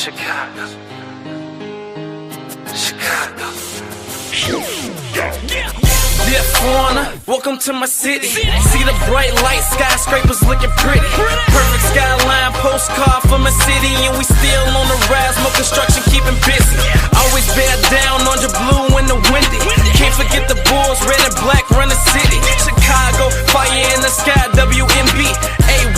Chicago. Chicago. Yeah, foreigner, welcome to my city. See the bright light, skyscrapers looking pretty. Perfect skyline, postcard from a city, and we still on the rise, more construction keeping busy. Always bear down on your blue in the windy. Can't forget the Bulls, red and black run the city. Chicago, fire in the sky, Wnba.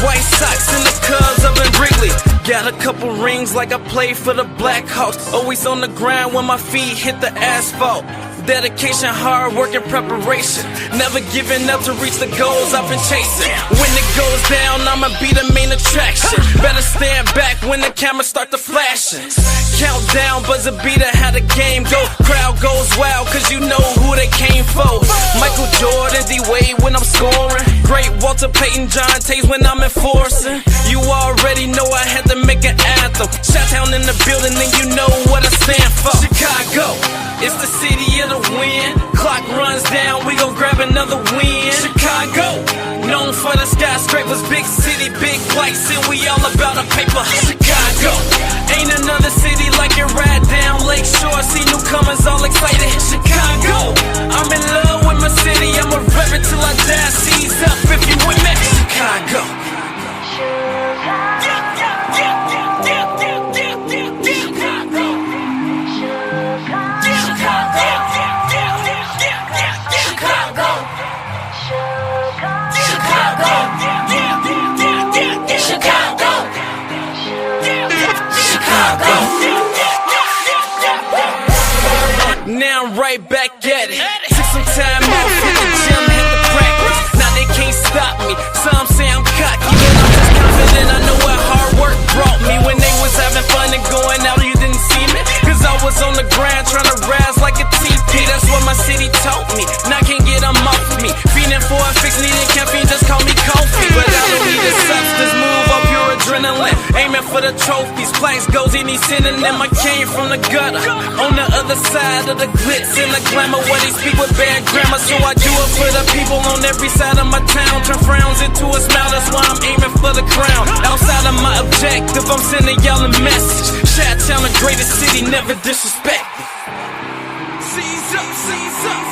White Sox in the Cubs up in Wrigley. Got a couple rings like I play for the Blackhawks. Always on the ground when my feet hit the asphalt. Dedication, hard work, and preparation. Never giving up to reach the goals I've been chasing. When it goes down, I'ma be the main attraction. Better stand back when the cameras start to flashing. Countdown, buzzer beater, how the game go. Crowd goes wild, cause you know who they came for. Michael Jordan, D-Wade when I'm scoring. Great Walter Payton, John Tays when I'm enforcing. You already know I had to make an anthem. Shot-town in the building, and you know what I stand for. Chicago, it's the city of the win. Clock runs down, we gon' grab another win. Chicago, known for the skyscrapers, big city, big lights, and we all about a paper. Chicago, ain't another city like it right down Lakeshore. See newcomers all excited. Chicago, I'm in love with my city. I'ma rev it till I die. Seize up if you with me. Chicago. Now I'm right back at it. Took some time off from the gym, hit the practice. Now they can't stop me. Some say I'm cocky, but I'm just confident. I know what hard work brought me. When they was having fun and going out, you didn't see me, cause I was on the ground trying to rise like a TP. That's what my city taught me. Now I can't get them off me. Feeding for a fix, needing caffeine, just call me coffee. But I don't need a substance, move up pure adrenaline. Aiming for the trophies, plaques goes any synonym. I came from the gutter, on the other side of the glitz and the glamour, where they speak with bad grammar. So I do it for the people on every side of my town. Turn frowns into a smile, that's why I'm aiming for the crown. Outside of my objective, I'm sending y'all a message. Chi-town, the greatest city, never disrespected. Seize up, seize up,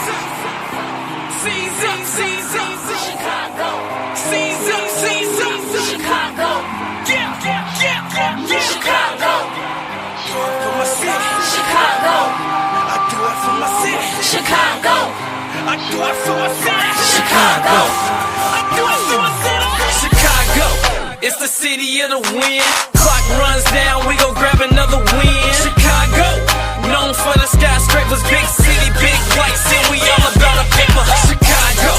seize up, seize up, Chicago. Seize up, seize up, Chicago. Chicago. Do it for my city, Chicago. I do it for my city, Chicago. I do it for my city, Chicago. I do it for my city, Chicago. It's the city of the win. Clock runs down, we gon' grab another win. Chicago, known for the skyscrapers, big city, big lights, and we all about a paper. Chicago,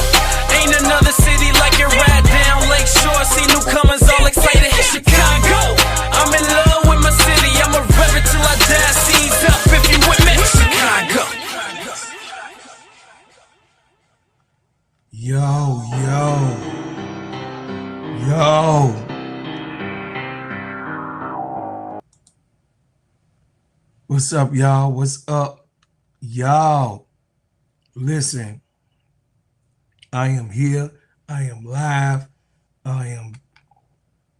ain't another city like it right down Lakeshore. See newcomers all excited. Chicago, I'm in love with my city. I'ma rev it till I die. Seize up if you with me. Chicago. Yo. What's up, y'all? What's up, y'all? Listen, I am here. I am live. I am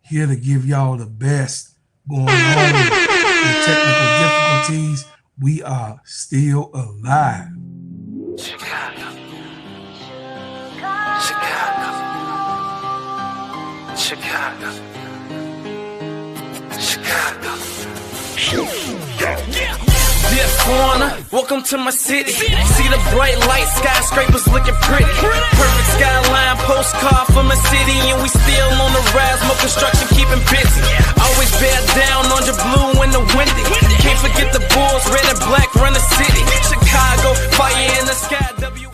here to give y'all the best going on with technical difficulties. We are still alive. Chicago. Chicago. Chicago. Chicago. Yeah, foreigner, welcome to my city. See the bright light, skyscrapers looking pretty. Perfect skyline, postcard from a city, and we still on the rise, more construction keeping busy. Always bear down on your blue in the windy. Can't forget the Bulls, red and black run the city. Chicago, fire in the sky, Wnba.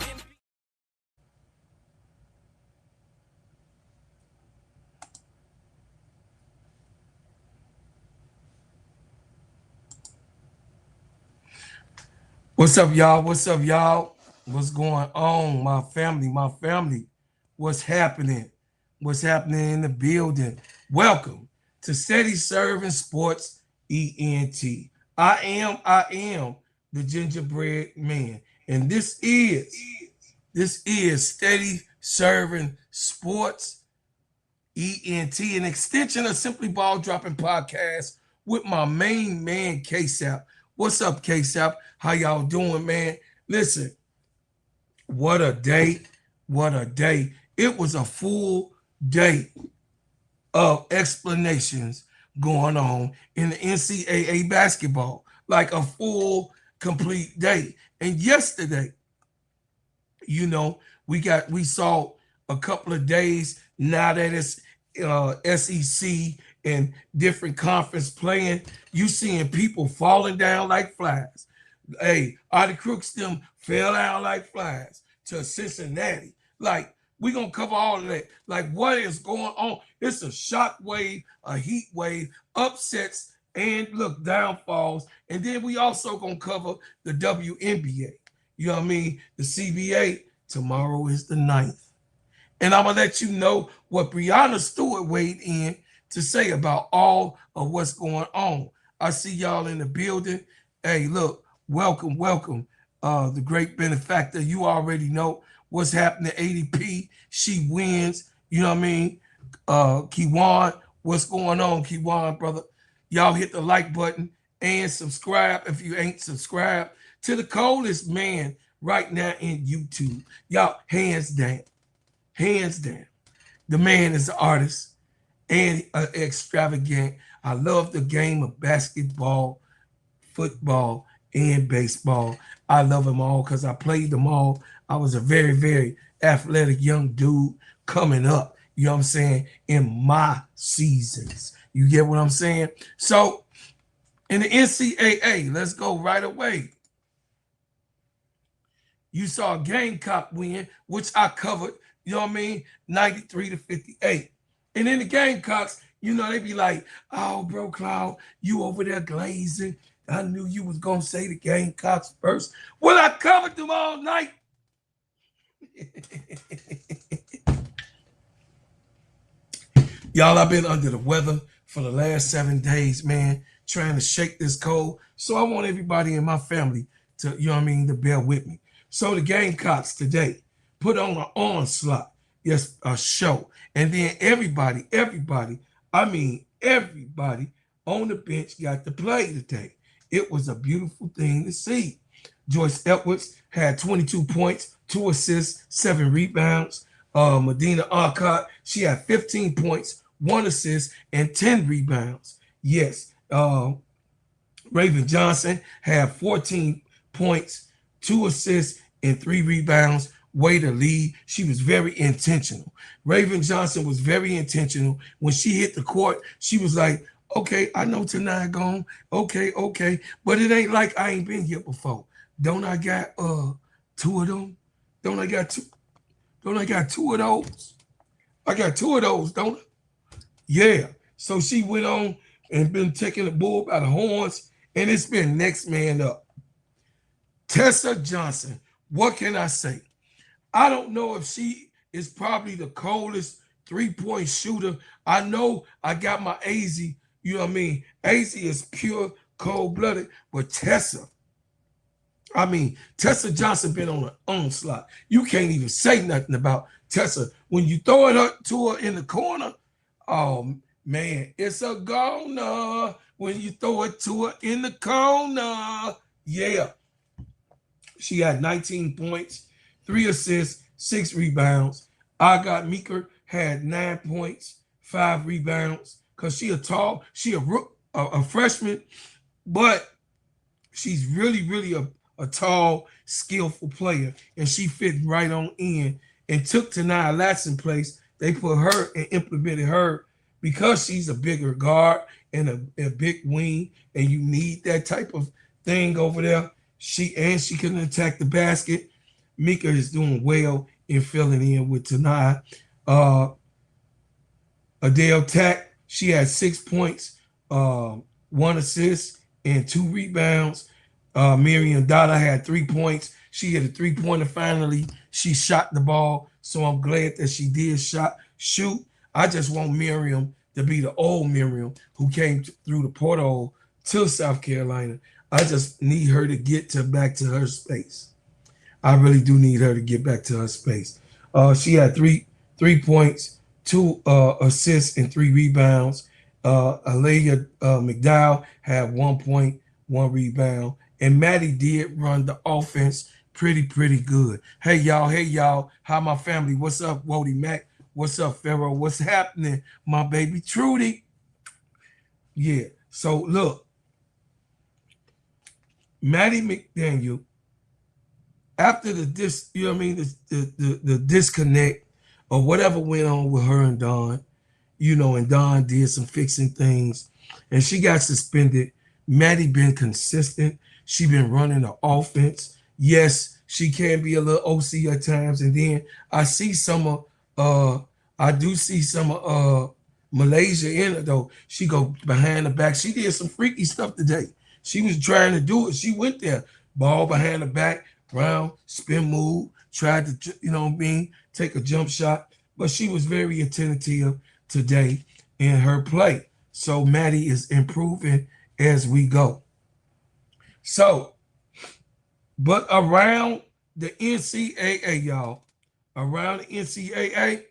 What's up, y'all? What's up, y'all? What's going on, my family? What's happening? What's happening in the building? Welcome to Steady Serv'n Sports ENT. I am the gingerbread man, and this is Steady Serv'n Sports ENT, an extension of Simply Ball Dropping Podcast with my main man, KEYSHA. What's up, KEYSHA? How y'all doing, man? Listen, what a day. What a day. It was a full day of explanations going on in the NCAA basketball, like a full, complete day. And yesterday, we saw a couple of days now that it's SEC and different conference playing. You seeing people falling down like flies. Hey, Artie Crooks them fell down like flies to Cincinnati. Like, we gonna cover all of that. Like, what is going on? It's a shock wave, a heat wave, upsets, and look, downfalls. And then we also gonna cover the WNBA. You know what I mean? The CBA. Tomorrow is the 9th. And I'm gonna let you know what Breonna Stewart weighed in to say about all of what's going on. I see y'all in the building. Hey, look, welcome. The great benefactor. You already know what's happening. ADP, she wins. You know what I mean? Kiwan, what's going on, Kiwan, brother? Y'all hit the like button and subscribe if you ain't subscribed to the coldest man right now in YouTube. Y'all, hands down. The man is an artist and extravagant. I love the game of basketball, football, and baseball. I love them all because I played them all. I was a very, very athletic young dude coming up, you know what I'm saying, in my seasons. You get what I'm saying? So, in the NCAA, let's go right away. You saw a Gamecock win, which I covered, you know what I mean, 93-58. And then the Gamecocks, they be like, oh, bro, Cloud, you over there glazing. I knew you was going to say the Gamecocks first. Well, I covered them all night. Y'all, I've been under the weather for the last 7 days, man, trying to shake this cold. So I want everybody in my family to, to bear with me. So the Gamecocks today put on an onslaught, yes, a show. And then everybody on the bench got to play today. It was a beautiful thing to see. Joyce Edwards had 22 points, 2 assists, 7 rebounds. Medina Ncaa, she had 15 points, 1 assist, and 10 rebounds. Yes, Raven Johnson had 14 points, 2 assists, and 3 rebounds. Way to lead. She was very intentional. Raven Johnson was very intentional. When she hit the court, she was like, okay, I know tonight gone. Okay. But it ain't like I ain't been here before. Don't I got 2 of them? Don't I got 2 of those? I got 2 of those, don't I? Yeah. So she went on and been taking the bull by the horns, and it's been next man up. Tessa Johnson, what can I say? I don't know if she is probably the coldest 3-point shooter. I know I got my AZ, you know what I mean? AZ is pure cold-blooded, but Tessa Johnson been on an onslaught. You can't even say nothing about Tessa. When you throw it up to her in the corner, oh, man, it's a goner. When you throw it to her in the corner, yeah. She had 19 points, 3 assists, 6 rebounds. Agatha Meeker had 9 points, 5 rebounds. Because she a freshman, but she's really a tall, skillful player. And she fit right on in and took Tania Latson's place. They put her and implemented her because she's a bigger guard and a big wing, and you need that type of thing over there. She can attack the basket. Mika is doing well in filling in with Tania. Adele Tack, she had 6 points, 1 assist, and 2 rebounds. Miriam Dada had 3 points. She hit a 3-pointer finally. She shot the ball, so I'm glad that she did shoot. I just want Miriam to be the old Miriam who came through the portal to South Carolina. I just need her to get back to her space. I really do need her to get back to her space. She had 3 points, 2 assists, and 3 rebounds. Aaliyah McDowell had 1 point, 1 rebound. And Maddie did run the offense pretty good. Hey y'all, how my family? What's up, Wody Mac? What's up, Pharaoh? What's happening, my baby Trudy? Yeah. So look, Maddie McDaniel, after you know what I mean, the disconnect or whatever went on with her and Don, you know, and Don did some fixing things, and she got suspended. Maddie been consistent. She been running the offense. Yes, she can be a little OC at times, and then I see some of I do see some of Malaysia in it though. She go behind the back. She did some freaky stuff today. She was trying to do it. She went there, ball behind the back, round, spin move, tried to, you know what I mean, take a jump shot, but she was very attentive today in her play. So Maddie is improving as we go. So, but around the NCAA, y'all, around the NCAA,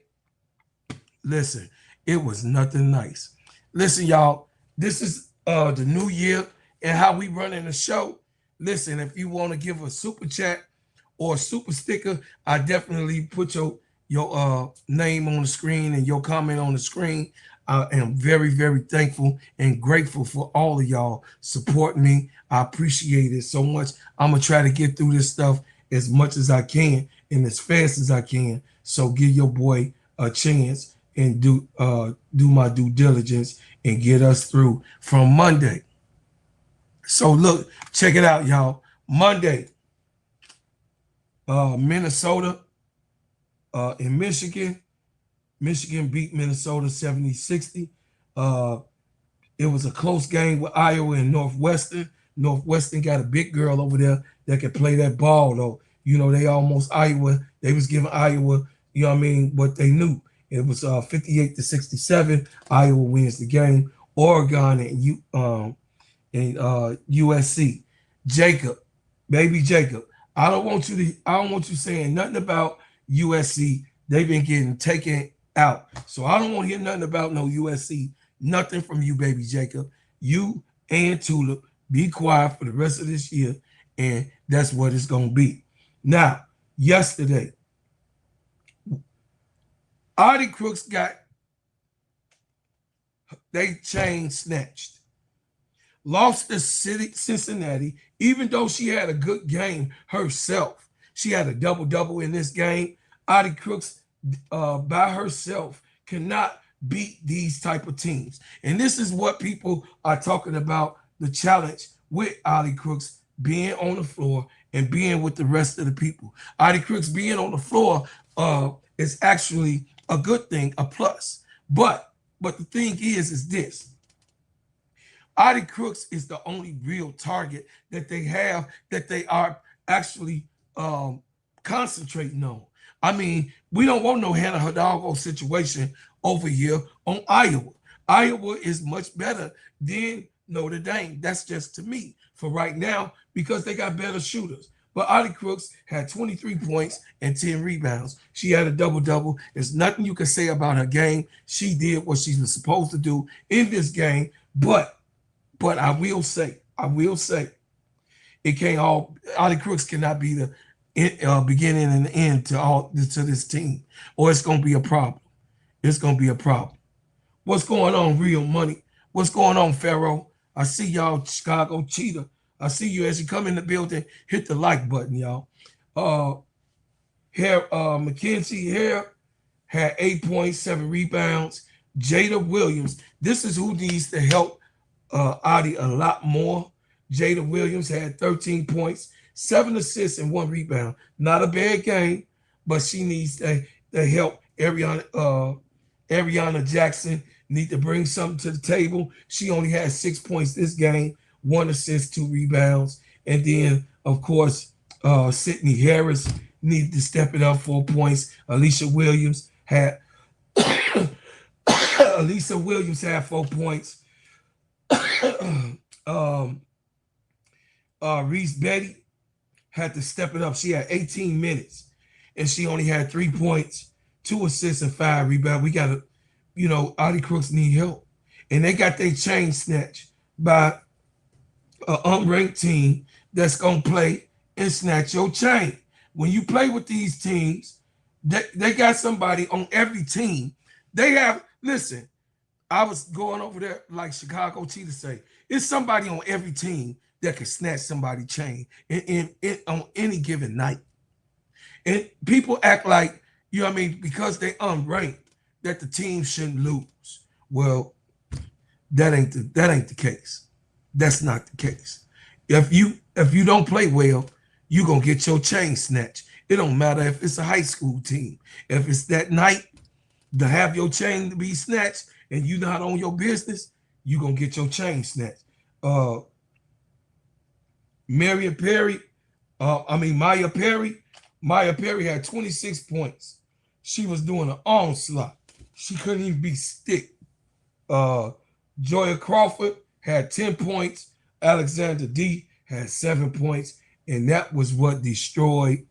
listen, it was nothing nice. Listen, y'all, this is the new year and how we running the show. Listen, if you want to give a super chat or a super sticker, I definitely put your name on the screen and your comment on the screen. I am very thankful and grateful for all of y'all supporting me. I appreciate it so much. I'm gonna try to get through this stuff as much as I can and as fast as I can. So give your boy a chance and do my due diligence and get us through from Monday. So look, check it out, y'all. Monday, Minnesota in Michigan. Michigan beat Minnesota 70-60. It was a close game with Iowa and Northwestern. Northwestern got a big girl over there that can play that ball, though. You know, they was giving Iowa, you know what I mean, what they knew. It was 58-67. Iowa wins the game. Oregon and USC. Jacob, baby Jacob. I don't want you saying nothing about USC. They've been getting taken out. So I don't want to hear nothing about no USC. Nothing from you, baby Jacob. You and Tulip, be quiet for the rest of this year, and that's what it's going to be. Now, yesterday, Artie Crooks they chain snatched. Lost to Cincinnati, even though she had a good game herself. She had a double-double in this game. Artie Crooks by herself cannot beat these type of teams. And this is what people are talking about, the challenge with Artie Crooks being on the floor and being with the rest of the people. Artie Crooks being on the floor is actually a good thing, a plus. But the thing is this. Artie Crooks is the only real target that they have that they are actually concentrating on. I mean, we don't want no Hannah Hidalgo situation over here on Iowa. Iowa is much better than Notre Dame. That's just to me for right now because they got better shooters. But Artie Crooks had 23 points and 10 rebounds. She had a double-double. There's nothing you can say about her game. She did what she was supposed to do in this game. But I will say, it can't all. Artie Crooks cannot be the beginning and end to this team, or it's gonna be a problem. It's gonna be a problem. What's going on, Real Money? What's going on, Pharaoh? I see y'all, Chicago Cheetah. I see you as you come in the building. Hit the like button, y'all. Mackenzie Hare had 8 points, 7 rebounds. Jada Williams. This is who needs to help Artie a lot more. Jada Williams had 13 points, 7 assists, and 1 rebound. Not a bad game, but she needs to help. Ariana Jackson need to bring something to the table. She only had 6 points this game, 1 assist, 2 rebounds. And then, of course, Sydney Harris needed to step it up, 4 points. Alicia Williams had 4 points. Reese Betty had to step it up. She had 18 minutes, and she only had 3 points, 2 assists, and 5 rebounds. We got to, Artie Crooks need help. and they got their chain snatched by an unranked team that's gonna play and snatch your chain. When you play with these teams, they got somebody on every team. They have, listen, I was going over there like Chicago Cheetah say, it's somebody on every team that can snatch somebody's chain on any given night. And people act like, you know what I mean, because they unranked, that the team shouldn't lose. Well, that ain't the case. That's not the case. If you don't play well, you're gonna get your chain snatched. It don't matter if it's a high school team. If it's that night to have your chain to be snatched and you not on your business, you're gonna get your chain snatched. Maya Perry had 26 points. She was doing an onslaught. She couldn't even be stick. Joya Crawford had 10 points. Alexander D had 7 points. And that was what destroyed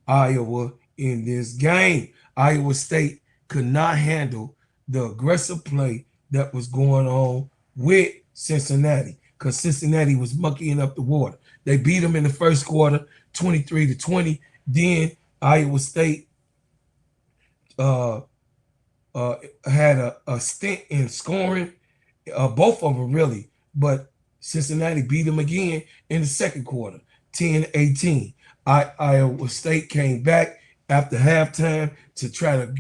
Iowa in this game. Iowa State could not handle the aggressive play that was going on with Cincinnati, because Cincinnati was mucking up the water. They beat them in the first quarter, 23-20. Then Iowa State had a stint in scoring, both of them really, but Cincinnati beat them again in the second quarter, 10-18. Iowa State came back after halftime to try to,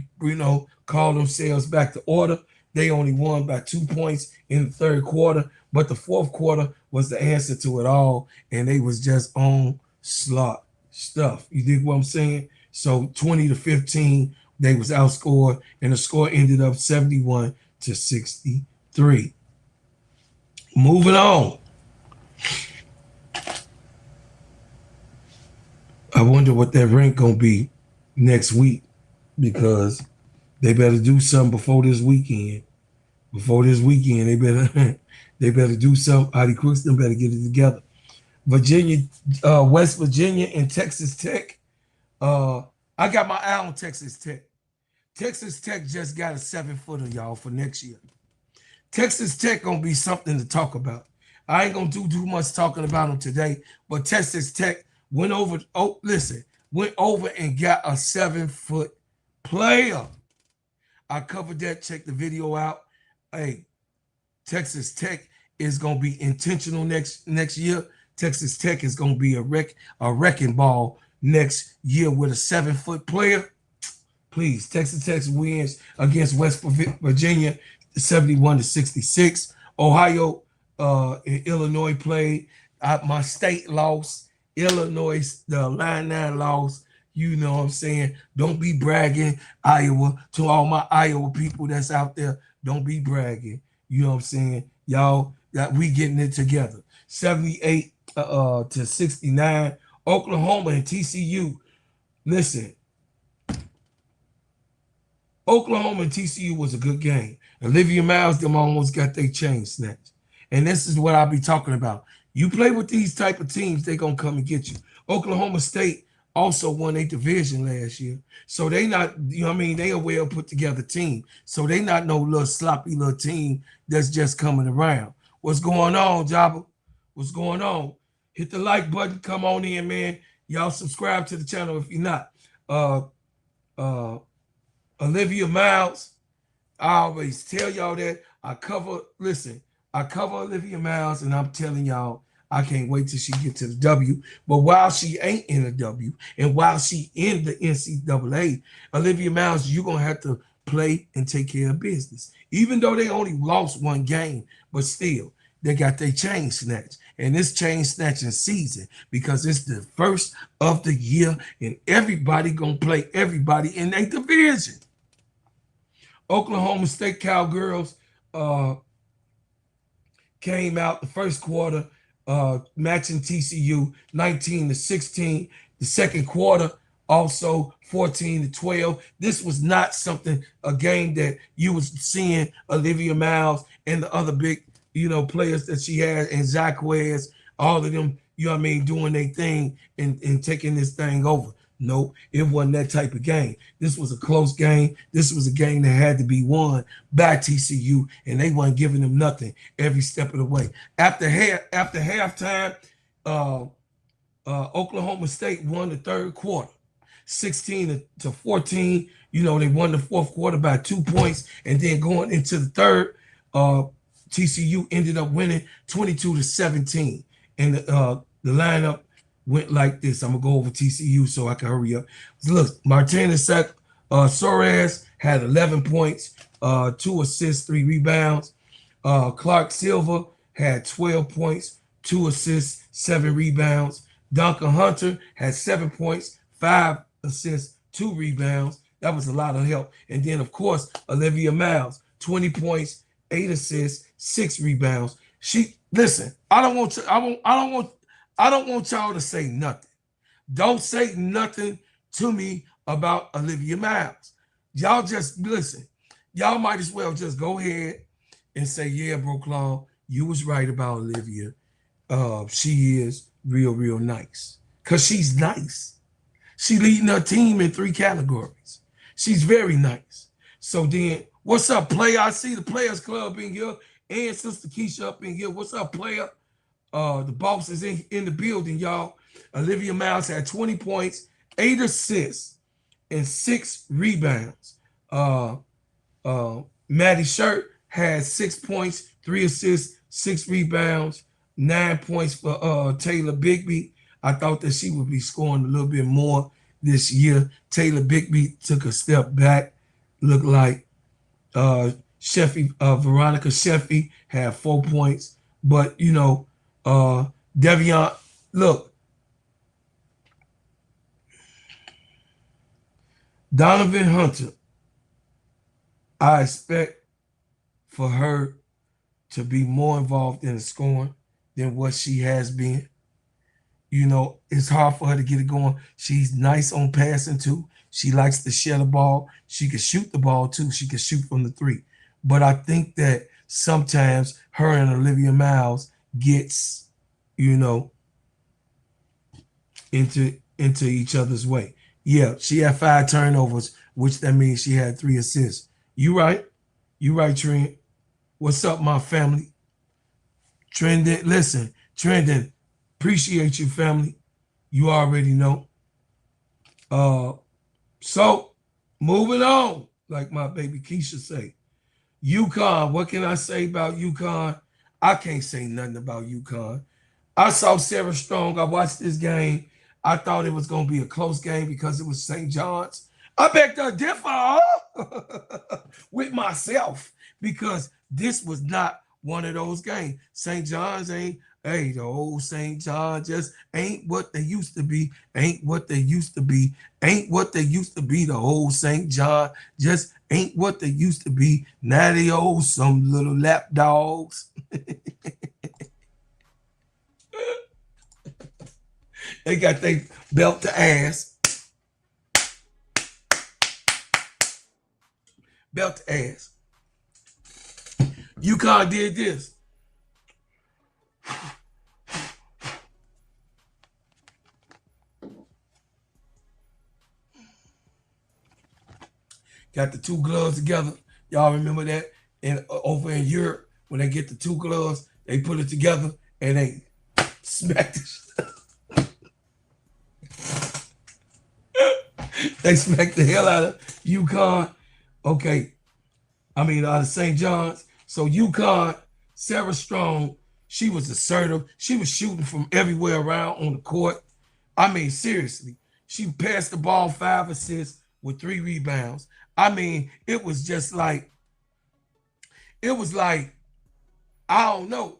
call themselves back to order. They only won by 2 points in the third quarter, but the fourth quarter was the answer to it all, and they was just on slot stuff. You dig what I'm saying? So 20-15, they was outscored, and the score ended up 71-63. Moving on. I wonder what that rank gonna be next week, because they better do something before this weekend. Before this weekend, they better do something. Adi Crookston better get it together. Virginia, West Virginia, and Texas Tech. I got my eye on Texas Tech. Texas Tech just got a 7-footer, y'all, for next year. Texas Tech gonna be something to talk about. I ain't gonna do too much talking about them today, but Texas Tech went over and got a 7-foot player. I covered that. Check the video out. Hey, Texas Tech is gonna be intentional next year. Texas Tech is gonna be a wrecking ball next year with a 7-foot player. Please, Texas Tech wins against West Virginia 71-66. Ohio and Illinois played. My state lost. Illinois, the Illini lost. You know what I'm saying? Don't be bragging, Iowa. To all my Iowa people that's out there, don't be bragging. You know what I'm saying? Y'all, that we getting it together. 78-69. Oklahoma and TCU. Listen, Oklahoma and TCU was a good game. Olivia Miles, them almost got their chain snatched. And this is what I'll be talking about. You play with these type of teams, they going to come and get you. Oklahoma State also won a division last year. So they not, you know what I mean, they a well put together team. So they not no little sloppy little team that's just coming around. What's going on, Jabba? What's going on? Hit the like button. Come on in, man. Y'all subscribe to the channel if you're not. Olivia Miles, I always tell y'all that. I cover Olivia Miles, and I'm telling y'all, I can't wait till she get to the W. But while she ain't in the W, and while she in the NCAA, Olivia Miles, you're going to have to play and take care of business. Even though they only lost one game, but still, they got their chain snatched. And this chain snatching season, because it's the first of the year, and everybody going to play everybody in their division. Oklahoma State Cowgirls came out the first quarter, matching TCU 19-16. The second quarter, also 14-12. This was not a game that you was seeing Olivia Miles and the other big, players that she had, and Jacquez, all of them, doing their thing and taking this thing over. Nope, it wasn't that type of game. This was a close game. This was a game that had to be won by TCU, and they weren't giving them nothing every step of the way. After halftime, uh, Oklahoma State won the third quarter, 16 to 14. You know, they won the fourth quarter by 2 points, and then going into the third, TCU ended up winning 22 to 17. And the lineup went like this. I'm gonna go over TCU so I can hurry up. So look, Martinez Soares had 11 points, 2 assists, 3 rebounds. Clark Silva had 12 points, 2 assists, 7 rebounds. Duncan Hunter had 7 points, 5 assists, 2 rebounds. That was a lot of help. And then, of course, Olivia Miles, 20 points, 8 assists, 6 rebounds. Listen. I don't want y'all to say nothing. Don't say nothing to me about Olivia Miles. Y'all just listen. Y'all might as well just go ahead and say, yeah, bro, Claude, you was right about Olivia. She is real nice. Because she's nice. She leading her team in 3 categories. She's very nice. So then, what's up, player? I see the Players Club in here and Sister KEYSHA up in here. What's up, player? The boss is in the building, y'all. Olivia Miles had 20 points, 8 assists, and 6 rebounds. Maddie Shirt had 6 points, 3 assists, 6 rebounds, 9 points for Taylor Bigby. I thought that she would be scoring a little bit more this year. Taylor Bigby took a step back. Looked like Veronica Sheffy had 4 points. But, you know, Devion, look, Donovan Hunter, I expect for her to be more involved in the scoring than what she has been. You know, it's hard for her to get it going. She's nice on passing too. She likes to share the ball. She can shoot the ball too. She can shoot from the 3. But I think that sometimes her and Olivia Miles gets, you know, into each other's way. Yeah, she had 5 turnovers, which that means she had 3 assists. You right, Trent. What's up, my family? Trendon, listen, Trendon, appreciate you, family. You already know. So moving on, like my baby KEYSHA say. UConn, what can I say about UConn? I can't say nothing about UConn. I saw Sarah Strong. I watched this game. I thought it was going to be a close game because it was St. John's. I beg to differ with myself because this was not one of those games. St. John's ain't, hey, the old St. John just ain't what they used to be. Ain't what they used to be. Ain't what they used to be. The old St. John just ain't what they used to be. Now they old some little lap dogs. They got their belt to ass. Belt to ass. UConn did this. Got the 2 gloves together. Y'all remember that? And over in Europe, when they get the 2 gloves, they put it together and they smack the They smacked the hell out of UConn. Okay. Out of St. John's. So UConn, Sarah Strong, she was assertive. She was shooting from everywhere around on the court. Seriously. She passed the ball 5 assists with 3 rebounds. It was just like, I don't know.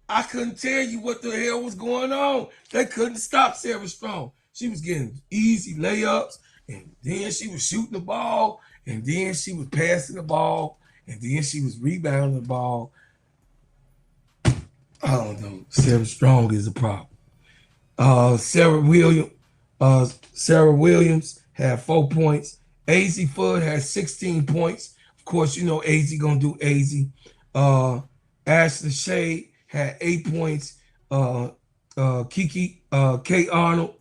I couldn't tell you what the hell was going on. They couldn't stop Sarah Strong. She was getting easy layups, and then she was shooting the ball, and then she was passing the ball, and then she was rebounding the ball. I don't know. Sarah Strong is a problem. Sarah Williams had 4 points. AZ Fudd had 16 points. Of course, you know AZ gonna do AZ. Ashley Shade had 8 points. Kiki K. Arnold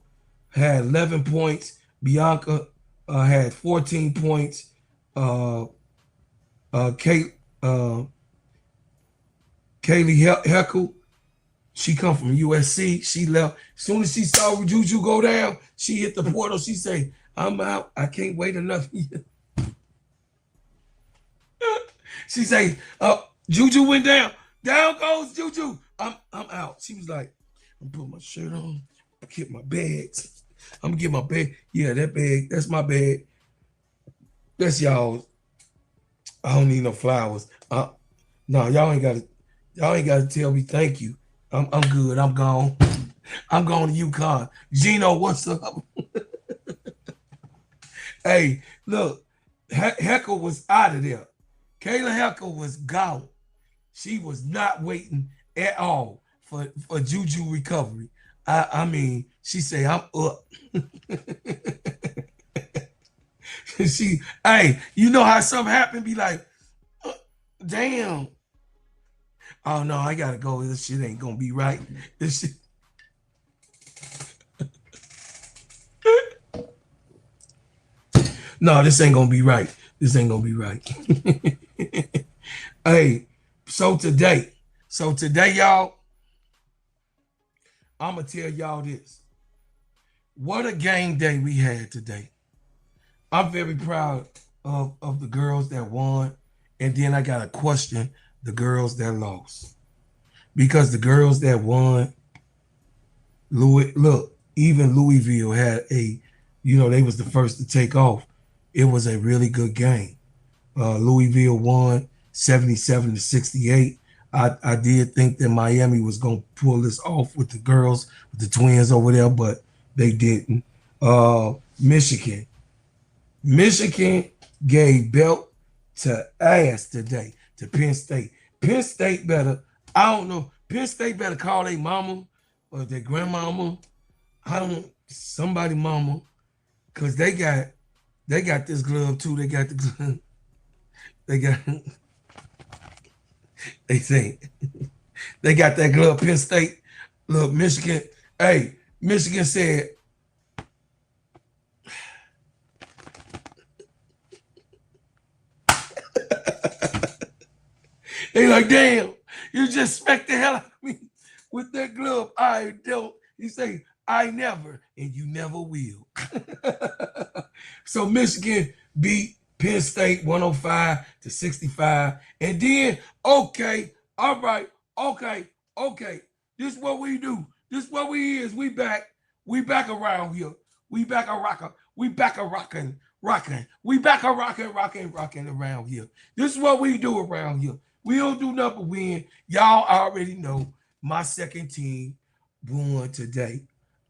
had 11 points. Bianca had 14 points. Kaylee Heckle, she come from USC. She left. As soon as she saw Juju go down, she hit the portal. She say, I'm out. I can't wait another year. She say, Juju went down. Down goes Juju. I'm out. She was like, I'm putting my shirt on, get my bags. I'm gonna get my bag. Yeah, that bag, that's my bag. That's y'all. I don't need no flowers. No, y'all ain't gotta tell me thank you. I'm good. I'm gone. I'm going to UConn. Gino, what's up? Hey, look, Heckle was out of there. Kayla Heckle was gone. She was not waiting at all for Juju recovery. I mean, she say, I'm up. Hey, you know how something happened? Be like, damn. Oh no, I gotta go. This shit ain't gonna be right. This shit. No, this ain't gonna be right. This ain't gonna be right. Hey, so today, y'all, I'm gonna tell y'all this. What a game day we had today. I'm very proud of the girls that won, and then I gotta question the girls that lost. Because the girls that won, even Louisville had they was the first to take off. It was a really good game. Louisville won 77-68. I did think that Miami was going to pull this off with the girls, with the twins over there, but they didn't. Michigan gave belt to ass today to Penn State. Penn State better, I don't know, Penn State better call their mama or their grandmama, somebody mama, because they got this glove too. They got the glove. They say they got that glove. Penn State, look, Michigan. Hey, Michigan said, they like, damn, you just smacked the hell out of me with that glove. I don't. You say, I never, and you never will. So Michigan beat Penn State 105-65. And then, okay, all right, okay. This is what we do. This is what we is. We back. We back around here. We back a rocker. We back a rocking. We back a rocking around here. This is what we do around here. We don't do nothing but win. Y'all already know my second team won today.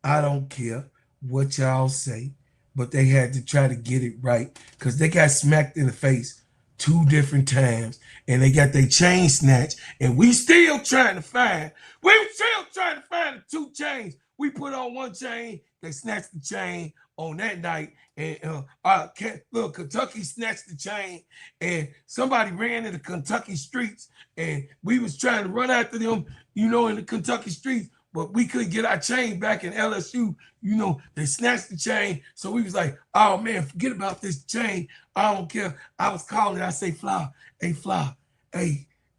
I don't care what y'all say, but they had to try to get it right because they got smacked in the face 2 different times and they got their chain snatched, and we still trying to find the 2 chains. We put on 1 chain, they snatched the chain on that night, and look, Kentucky snatched the chain, and somebody ran in the Kentucky streets, and we was trying to run after them, in the Kentucky streets, but we couldn't get our chain back in LSU. They snatched the chain, so we was like, oh man, forget about this chain. I don't care. I was calling, I say, Fly, hey,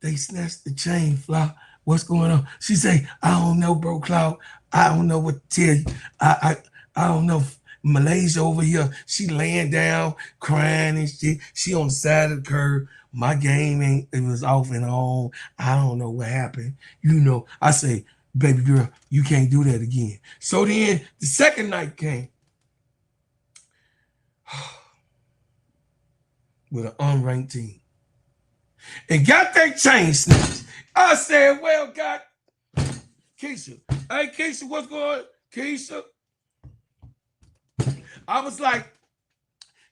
they snatched the chain, Fly. What's going on? She say, I don't know, bro, Cloud. I don't know what to tell you. I don't know. Malaysia over here, she laying down, crying and shit. She on the side of the curb. My game it was off and on. I don't know what happened. I say, baby girl, you can't do that again. So then the second night came with an unranked team and got their chain snatched. I said, well, God, KEYSHA. Hey, KEYSHA, what's going on? KEYSHA. I was like,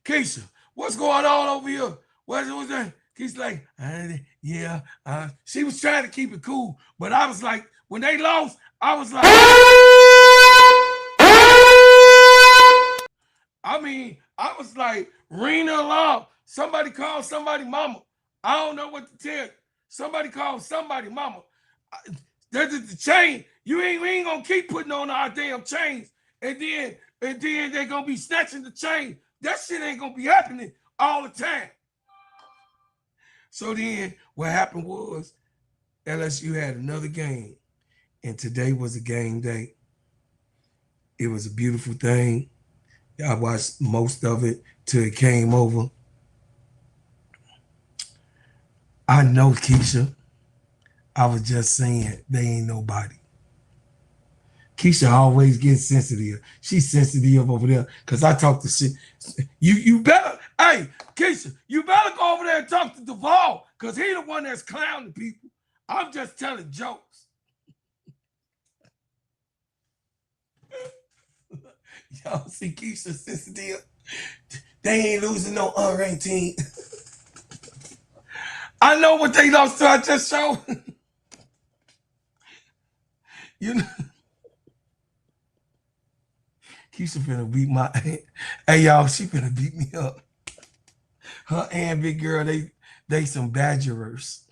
KEYSHA, what's going on over here? What's that? KEYSHA like, yeah. She was trying to keep it cool, but I was like, when they lost, I was like, ring the alarm. Somebody call somebody mama. I don't know what to tell you. Somebody call somebody mama. There's the chain. We ain't gonna keep putting on our damn chains. And then and then they're gonna be snatching the chain. That shit ain't gonna be happening all the time. So then what happened was LSU had another game, and today was a game day. It was a beautiful thing. I watched most of it till it came over. I know KEYSHA. I was just saying they ain't nobody. KEYSHA always gets sensitive. She's sensitive over there because I talk to shit. You better, hey, KEYSHA, you better go over there and talk to Duval because he the one that's clowning people. I'm just telling jokes. Y'all see KEYSHA sensitive? They ain't losing no unranked team. I know what they lost to. I just showed. You know. KEYSHA finna beat my, hey y'all, she finna beat me up. Her and big girl, they some badgerers.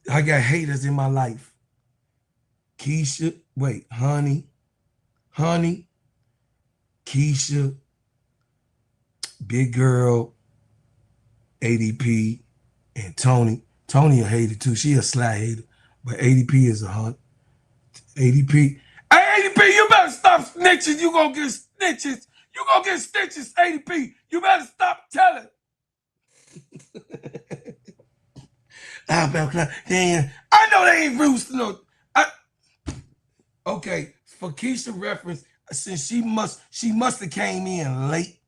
I got haters in my life. KEYSHA, wait, honey, KEYSHA, big girl, ADP, and Tony. Tony a hater too. She a sly hater, but ADP is a hunt. ADP. Hey, ADP, you better stop snitching. You gonna get snitches. You gonna get stitches, ADP. You better stop telling. I know they ain't roosting no. Okay, for KEYSHA reference, since she must have came in late,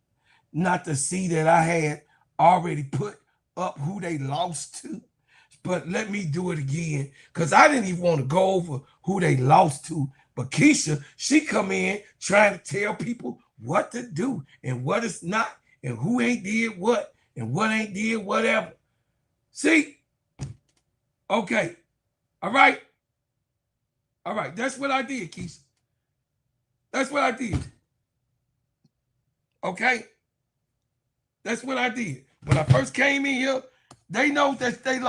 not to see that I had already put up who they lost to. But let me do it again, because I didn't even want to go over who they lost to. But KEYSHA, she come in trying to tell people what to do and what it's not, and who ain't did what, and what ain't did whatever. See? Okay. All right. All right. That's what I did, KEYSHA. That's what I did. Okay? That's what I did. When I first came in here, they know that they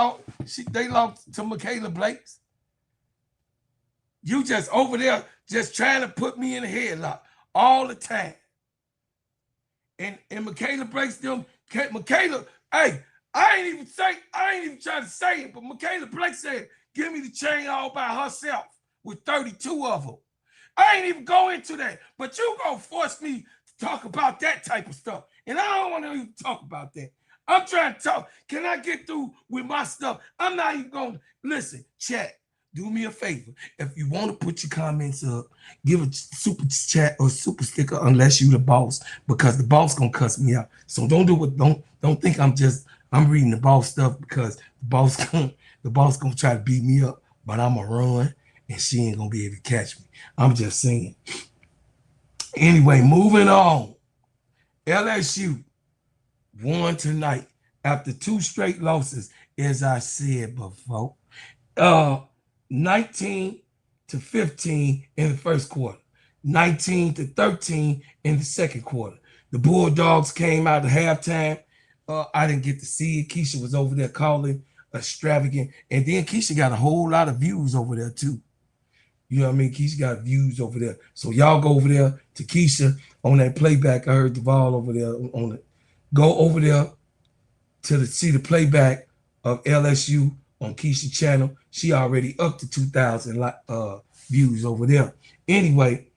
lost to Michaela Blake's. You just over there just trying to put me in a headlock all the time. And Michaela Blake's them, Michaela, hey, I ain't even trying to say it, but Michaela Blake said, give me the chain all by herself with 32 of them. I ain't even go into that, but you gonna force me to talk about that type of stuff. And I don't want to even talk about that. I'm trying to talk. Can I get through with my stuff? I'm not even going to listen. Chat, do me a favor. If you want to put your comments up, give a super chat or super sticker unless you the boss, because the boss gonna cuss me out. So don't do it. Don't think I'm reading the boss stuff because the boss gonna try to beat me up, but I'm gonna run and she ain't gonna be able to catch me. I'm just saying. Anyway, moving on. LSU won tonight after 2 straight losses, as I said before. 19-15 in the first quarter, 19-13 in the second quarter. The Bulldogs came out at halftime. I didn't get to see it. KEYSHA was over there calling extravagant. And then KEYSHA got a whole lot of views over there too. You know what I mean? KEYSHA got views over there. So y'all go over there to KEYSHA on that playback. I heard Duval over there on it. Go over there to see the playback of LSU on KEYSHA channel. She already up to 2,000 views over there. Anyway,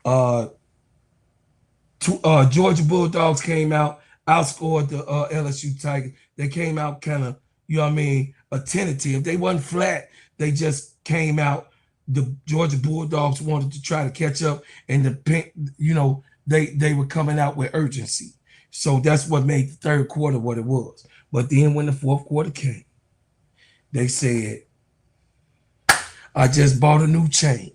Georgia Bulldogs came out, outscored the LSU Tigers. They came out kind of, you know what I mean, attentive. They wasn't flat. They just came out. The Georgia Bulldogs wanted to try to catch up, and they were coming out with urgency. So that's what made the third quarter what it was. But then when the fourth quarter came, they said, I just bought a new chain.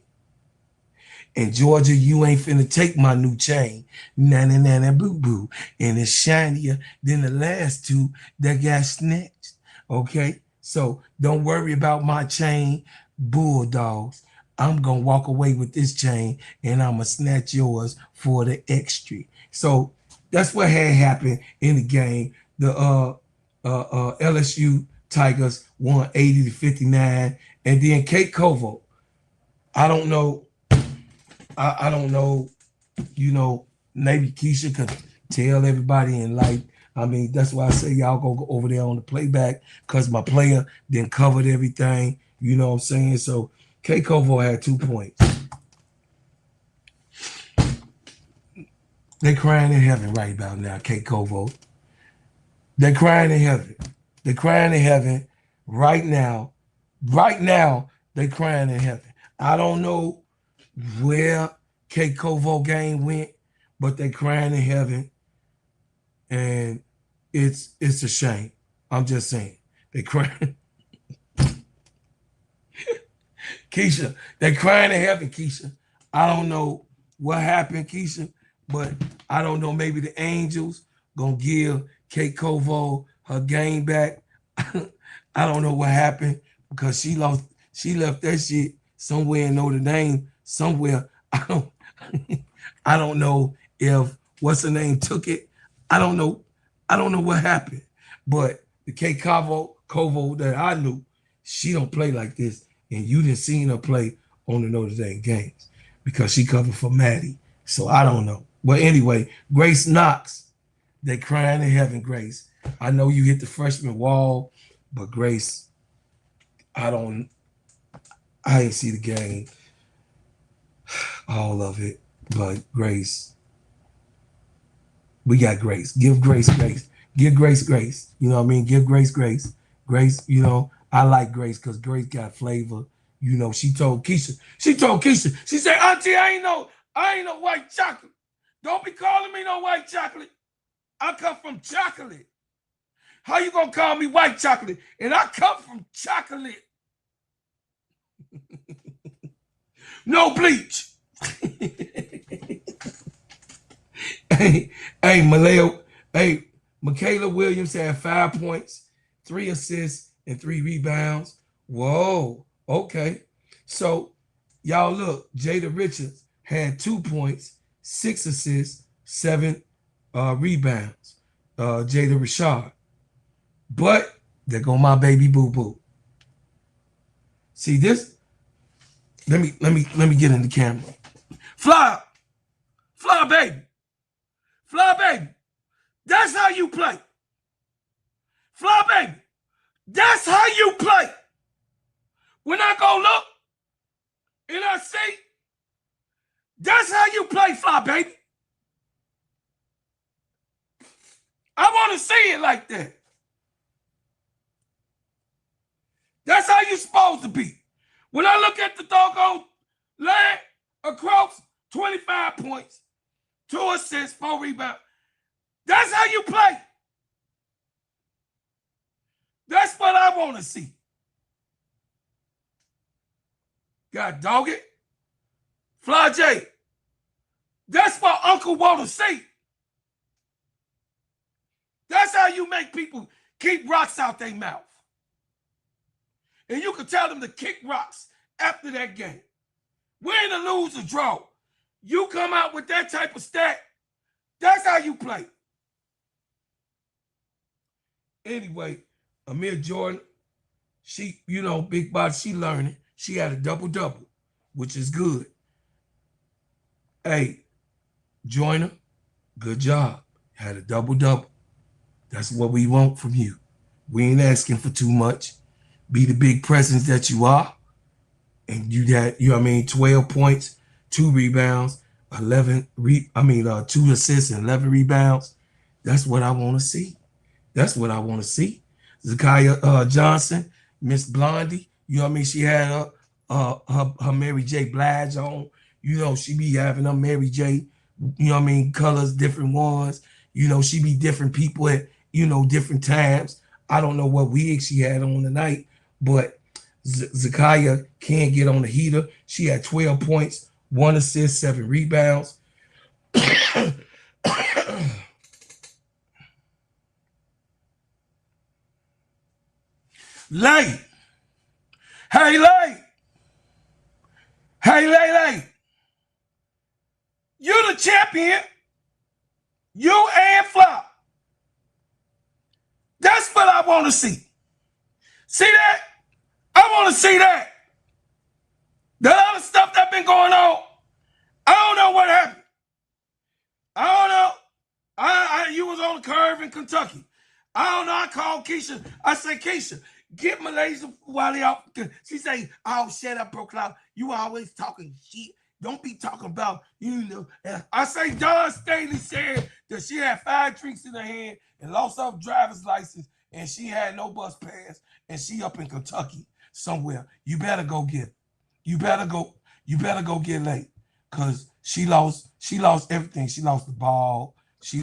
And Georgia, you ain't finna take my new chain. Nana, nana, boo, boo. And it's shinier than the last 2 that got snatched. Okay? So don't worry about my chain, Bulldogs. I'm gonna walk away with this chain and I'm gonna snatch yours for the extra. So that's what had happened in the game. The LSU Tigers won 80-59, and then Kate Kovo. I don't know I don't know, you know, maybe KEYSHA could tell everybody in like, I mean, that's why I say y'all go over there on the playback because my player then covered everything. You know what I'm saying? So K Kovo had 2 points. They crying in heaven right about now, K Kovo. They're crying in heaven. They're crying in heaven right now. Right now, they're crying in heaven. I don't know where K Kovo game went, but they crying in heaven. And it's a shame. I'm just saying. They crying. KEYSHA, they crying in heaven, KEYSHA. I don't know what happened, KEYSHA, but I don't know. Maybe the angels gonna give Kate Kovo her game back. I don't know what happened because she left that shit somewhere in Notre Dame, somewhere. I don't know if what's her name took it. I don't know. I don't know what happened. But the Kate Kovo that I knew, she don't play like this. And you didn't see her play on the Notre Dame games because she covered for Maddie. So I don't know. But anyway, Grace Knox, they crying in heaven, Grace. I know you hit the freshman wall, but Grace, I ain't see the game, all of it. But Grace, we got Grace. Give Grace grace. Give Grace grace. You know what I mean? Give Grace grace. Grace, you know, I like Grace because Grace got flavor. You know, she told KEYSHA, she said, Auntie, I ain't no white chocolate. Don't be calling me no white chocolate. I come from chocolate. How you gonna call me white chocolate? And I come from chocolate. No bleach. Hey, Michaela Williams had 5 points, 3 assists, and 3 rebounds. Whoa, okay. So, y'all look, Jada Richards had 2 points, 6 assists, 7 rebounds. Jada Rashard. But there go my baby boo-boo. See this? Let me get in the camera. Fly, baby. Fly, baby. That's how you play. Fly, baby. That's how you play. When I go look and I see, that's how you play, Fly, baby. I want to see it like that. That's how you supposed to be. When I look at the doggone line across 25 points, 2 assists, 4 rebounds, that's how you play. That's what I want to see. God dog it. Fly J. That's what Uncle want to see. That's how you make people keep rocks out their mouth. And you can tell them to kick rocks after that game. Win or lose or draw. You come out with that type of stat, that's how you play. Anyway, Amir Jordan, she, you know, big body, she learning. She had a double-double, which is good. Hey, Joyner, good job. Had a double-double. That's what we want from you. We ain't asking for too much. Be the big presence that you are. And you got, 12 points, 2 rebounds, 2 assists and 11 rebounds. That's what I want to see. That's what I want to see. Zakiya Johnson, Miss Blondie, she had her Mary J. Blige on. She be having her Mary J., colors, different ones. She be different people at, different times. I don't know what wig she had on tonight, but Zakiya can't get on the heater. She had 12 points, 1 assist, 7 rebounds. Lay. Hey, Lay. Hey, Lay. You the champion. You and Flop. That's what I want to see. See that? I want to see that. That other stuff that been going on, I was on the curve in Kentucky. I don't know. I called KEYSHA. I said, KEYSHA, get Malaysia while they out. She say, oh, shut up, bro, Cloud. You always talking shit. Don't be talking about, you know. And I say, Don Staley said that she had 5 drinks in her hand and lost her driver's license, and she had no bus pass, and she up in Kentucky somewhere. You better go get it. You better go get late. Cause she lost everything. She lost the ball. She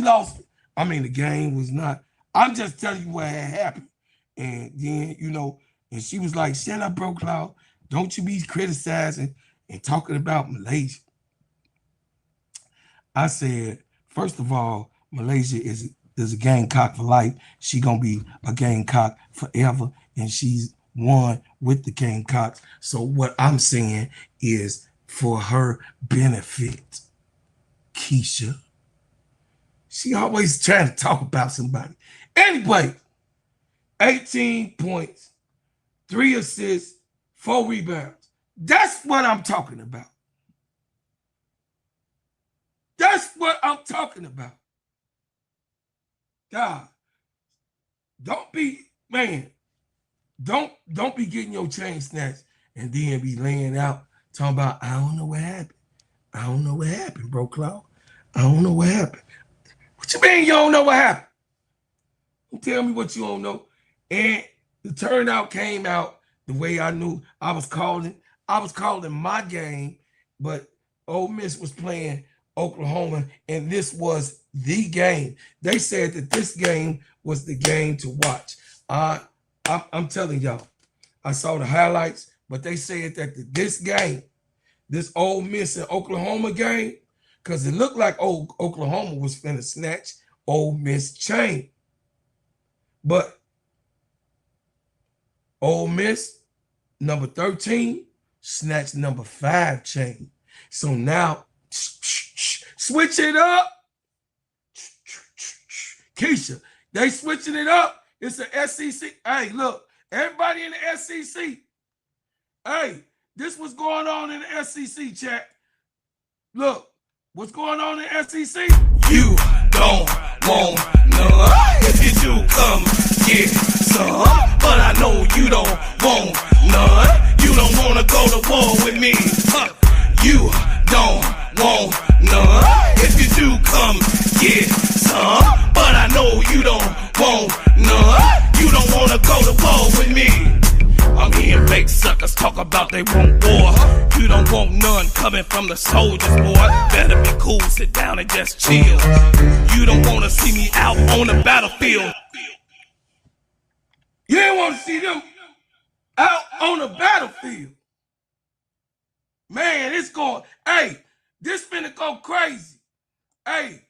lost. I mean, the game was not. I'm just telling you what had happened. And then, you know, and she was like, shut up, bro, Cloud. Don't you be criticizing and talking about Malaysia. I said, first of all, Malaysia is a Gamecock for life. She gonna be a Gamecock forever, and she's one with the Gamecocks. So what I'm saying is, for her benefit, KEYSHA, she always trying to talk about somebody. Anyway, 18 points, 3 assists, 4 rebounds. That's what I'm talking about. That's what I'm talking about. God, don't be getting your chain snatched and then be laying out talking about, I don't know what happened. I don't know what happened, bro, Cloud. I don't know what happened. What you mean you don't know what happened? Tell me what you don't know. And the turnout came out the way I knew. I was calling my game, but Ole Miss was playing Oklahoma, and this was the game. They said that this game was the game to watch. I'm telling y'all, I saw the highlights, but they said that this game, this Ole Miss and Oklahoma game, because it looked like Oklahoma was finna snatch Ole Miss chain. But Ole Miss, number 13, snatched number 5 chain. So now, switch it up. KEYSHA, they switching it up. It's an SEC. Hey, look, everybody in the SEC. Hey, this what's going on in the SEC, chat. Look, what's going on in the SEC? You don't want none. If you do, come get some. But I know you don't want none. You don't want to go to war with me. You don't want none. If you do, come get some. But I know you don't want none. You don't want to go to war with me. I'm hearing fake suckers talk about they want war. You don't want none coming from the soldiers, boy. Better be cool, sit down and just chill. You don't want to see me out on the battlefield. You didn't want to see them out on the battlefield. Man, it's going, hey, this finna go crazy. Hey,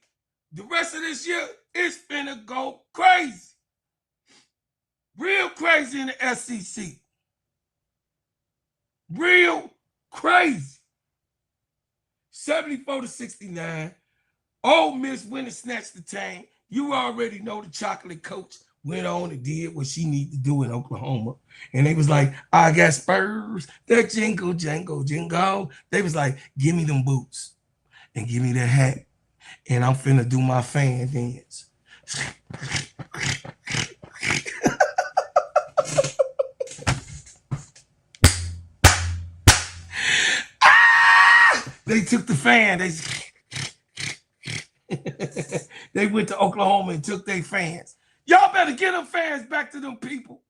the rest of this year, it's finna go crazy. Real crazy in the SEC. Real crazy. 74-69. Ole Miss went and snatched the chain. You already know the chocolate coach went on and did what she needed to do in Oklahoma. And they was like, I got Spurs, that jingle, jangle, jingle. They was like, give me them boots and give me that hat. And I'm finna do my fan dance. They took the fan. They went to Oklahoma and took their fans. Y'all better get them fans back to them people.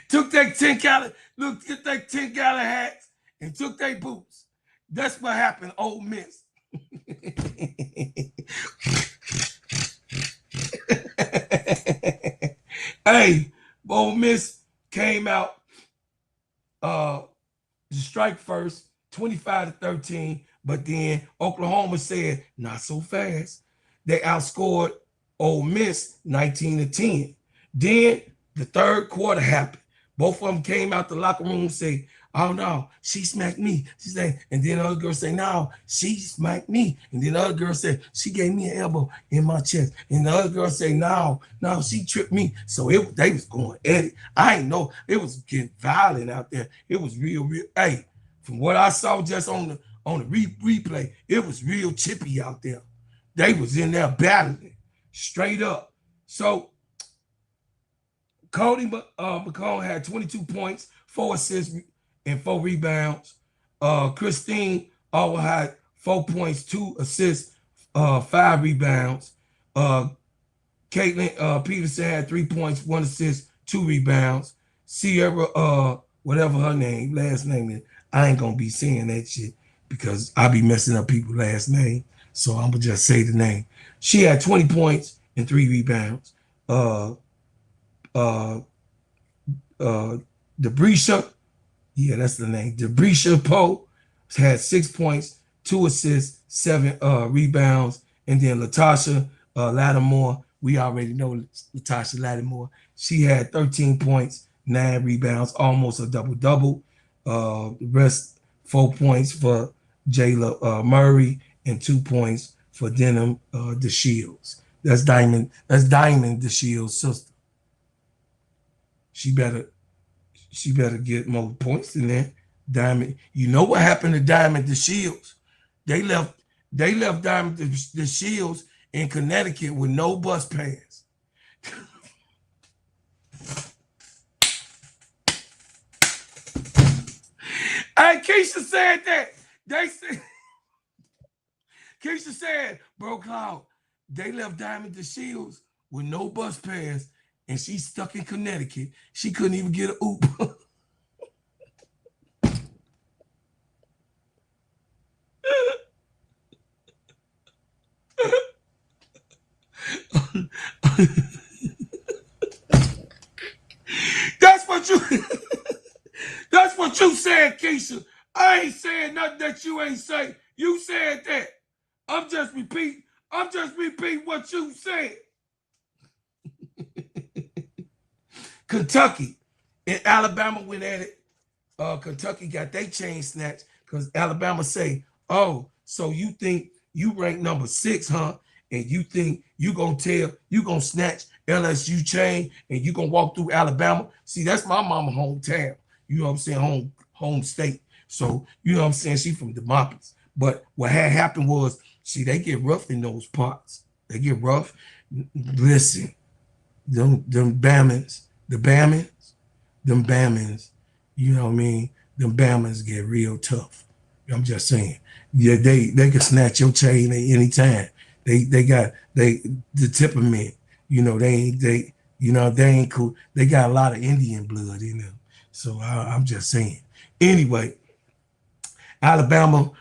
Took their 10-gallon, look, get their 10-gallon hats and took their boots. That's what happened, Ole Miss. Hey, Ole Miss came out to strike first, 25-13, but then Oklahoma said, not so fast. They outscored Ole Miss 19-10. Then the third quarter happened. Both of them came out the locker room and say, oh no, she smacked me. She said, and then the other girl say, no, she smacked me. And then the other girl said, she gave me an elbow in my chest. And the other girl say, no, she tripped me. So they was going at it. I ain't know, it was getting violent out there. It was real. Hey, from what I saw just on the replay, it was real chippy out there. They was in there battling straight up. So Cody McCone had 22 points, 4 assists, and 4 rebounds. Christine Alwa had 4 points, 2 assists, 5 rebounds. Caitlin Peterson had 3 points, 1 assist, 2 rebounds. Sierra, whatever her last name is, I ain't gonna be saying that shit because I be messing up people's last name. So I'm gonna just say the name. She had 20 points and 3 rebounds. Debrisha, yeah, that's the name. Debrisha Poe had 6 points, 2 assists, 7 rebounds, and then Latasha Lattimore. We already know Latasha Lattimore. She had 13 points, 9 rebounds, almost a double-double. The rest, 4 points for Jayla Murray and 2 points for Denham DeShields. That's Diamond DeShields' sister. She better get more points than that. Diamond, you know what happened to Diamond DeShields? They left Diamond DeShields in Connecticut with no bus pass. Hey, KEYSHA said that. KEYSHA said, bro, Cloud, they left Diamond DeShields with no bus pass, and she's stuck in Connecticut. She couldn't even get an Uber. That's what you said, KEYSHA. I ain't saying nothing that you ain't say. You said that. I'm just repeating what you said. Kentucky and Alabama went at it. Kentucky got their chain snatched because Alabama say, oh, so you think you rank number 6, huh? And you think you gonna snatch LSU chain and you gonna walk through Alabama? See, that's my mama hometown. You know what I'm saying? Home state. So, you know what I'm saying? She from Demopolis. But what had happened was, see, they get rough in those parts. They get rough. Listen, them Bammans, you know what I mean? Them Bammans get real tough. I'm just saying. Yeah, they can snatch your chain at any time. They got the temperament. You know, they ain't cool. They got a lot of Indian blood in them. So I'm just saying. Anyway, Alabama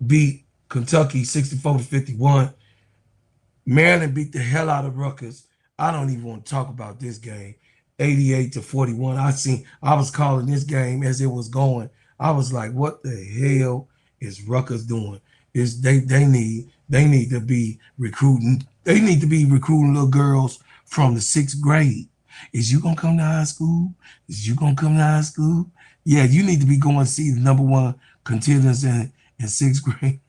beat Kentucky 64-51. Maryland beat the hell out of Rutgers. I don't even want to talk about this game. 88-41. I was calling this game as it was going. I was like, what the hell is Rutgers doing? They need to be recruiting. They need to be recruiting little girls from the 6th grade. Is you gonna come to high school? Is you gonna come to high school? Yeah, you need to be going to see the #1 contenders in 6th grade.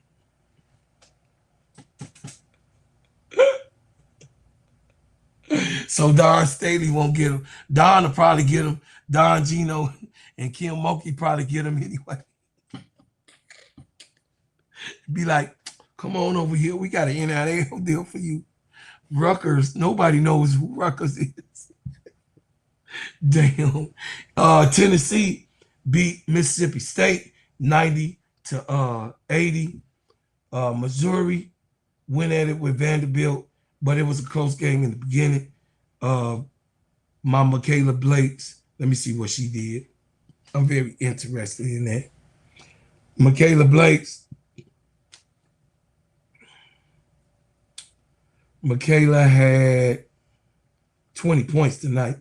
So Don Staley won't get him. Don will probably get him. Don Gino and Kim Mulkey probably get him anyway. Be like, come on over here. We got an NIL deal for you. Rutgers, nobody knows who Rutgers is. Damn. Tennessee beat Mississippi State 90-80. Missouri went at it with Vanderbilt, but it was a close game in the beginning. My Michaela Blakes, let me see what she did. I'm very interested in that. Michaela Blakes. Michaela had 20 points tonight.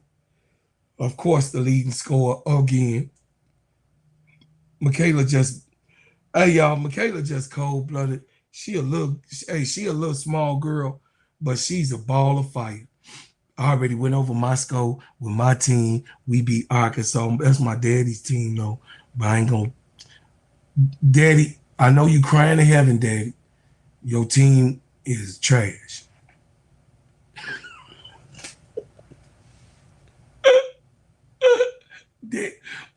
Of course, the leading scorer again. Michaela just cold-blooded. She a little small girl, but she's a ball of fire. I already went over my score with my team. We beat Arkansas. That's my daddy's team, though. But I ain't gonna. Daddy, I know you crying to heaven, Daddy. Your team is trash.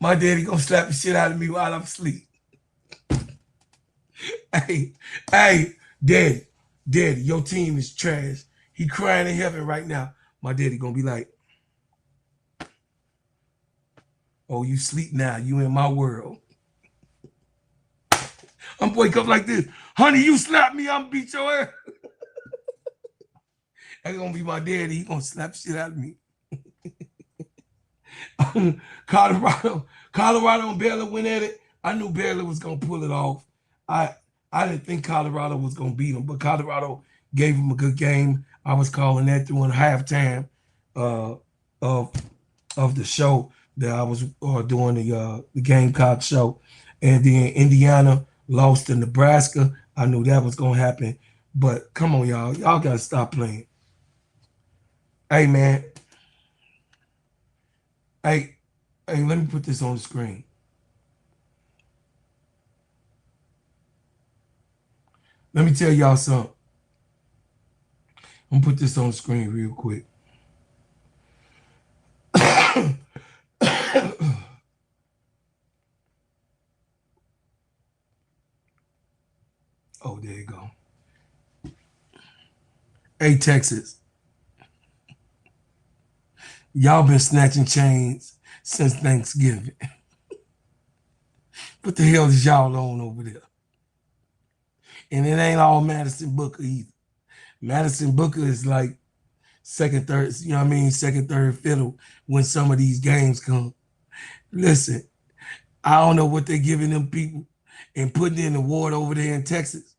My daddy gonna slap the shit out of me while I'm asleep. Hey, Daddy, Daddy, your team is trash. He crying in heaven right now. My daddy gonna be like, oh, you sleep now. You in my world. I'm wake up like this. Honey, you slap me, I'm beat your ass. That's gonna be my daddy. He gonna slap shit out of me. Colorado and Baylor went at it. I knew Baylor was gonna pull it off. I didn't think Colorado was gonna beat them, but Colorado gave them a good game. I was calling that during halftime of the show that I was doing the Gamecock show, and then Indiana lost to Nebraska. I knew that was gonna happen, but come on, y'all gotta stop playing. Hey man, hey, let me put this on the screen. Let me tell y'all something. I'm gonna put this on the screen real quick. Oh, there you go. Hey, Texas. Y'all been snatching chains since Thanksgiving. What the hell is y'all on over there? And it ain't all Madison Booker either. Madison Booker is like second, third, you know what I mean? Second, third fiddle when some of these games come. Listen, I don't know what they're giving them people and putting in the ward over there in Texas,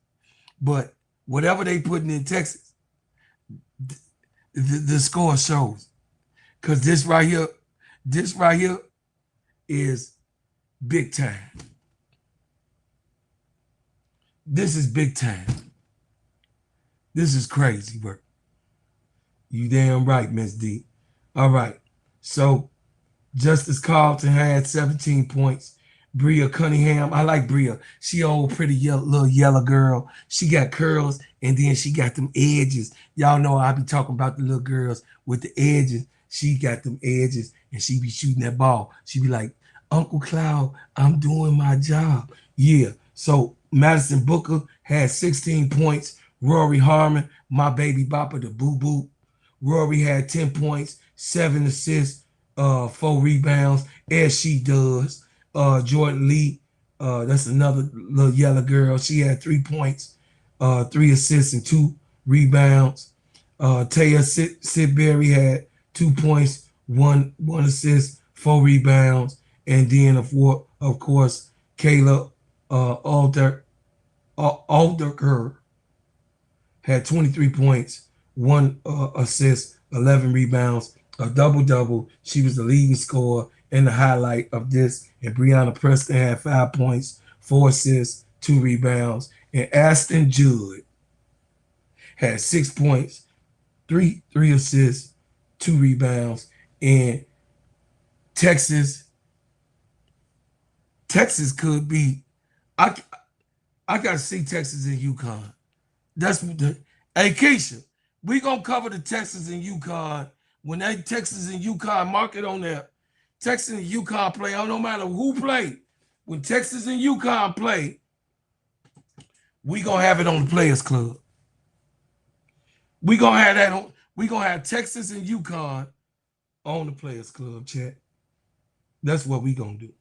but whatever they putting in Texas, the score shows. Because this right here is big time. This is big time. This is crazy work. You damn right, Miss D. All right. So Justice Carlton had 17 points. Bria Cunningham, I like Bria. She old pretty little yellow girl. She got curls and then she got them edges. Y'all know I be talking about the little girls with the edges. She got them edges and she be shooting that ball. She be like, Uncle Cloud, I'm doing my job. Yeah. So Madison Booker had 16 points. Rory Harmon, my baby bopper, the boo-boo. Rory had 10 points, 7 assists, 4 rebounds, as she does. Jordan Lee, that's another little yellow girl. She had 3 points, 3 assists, and 2 rebounds. Taya Sidbury had 2 points, 1 assist, 4 rebounds. And then, of course, Kayla Alderker had 23 points, 1 assist, 11 rebounds, a double-double. She was the leading scorer and the highlight of this. And Brianna Preston had 5 points, 4 assists, 2 rebounds. And Aston Judd had 6 points, 3 assists, 2 rebounds. And Texas could be, I got to see Texas and UConn. That's what hey, KEYSHA, we going to cover the Texas and UConn. When they Texas and UConn mark it on there, Texas and UConn play, no matter who play. When Texas and UConn play, we going to have it on the Players Club. We going to have that on, we going to have Texas and UConn on the Players Club, chat. That's what we going to do.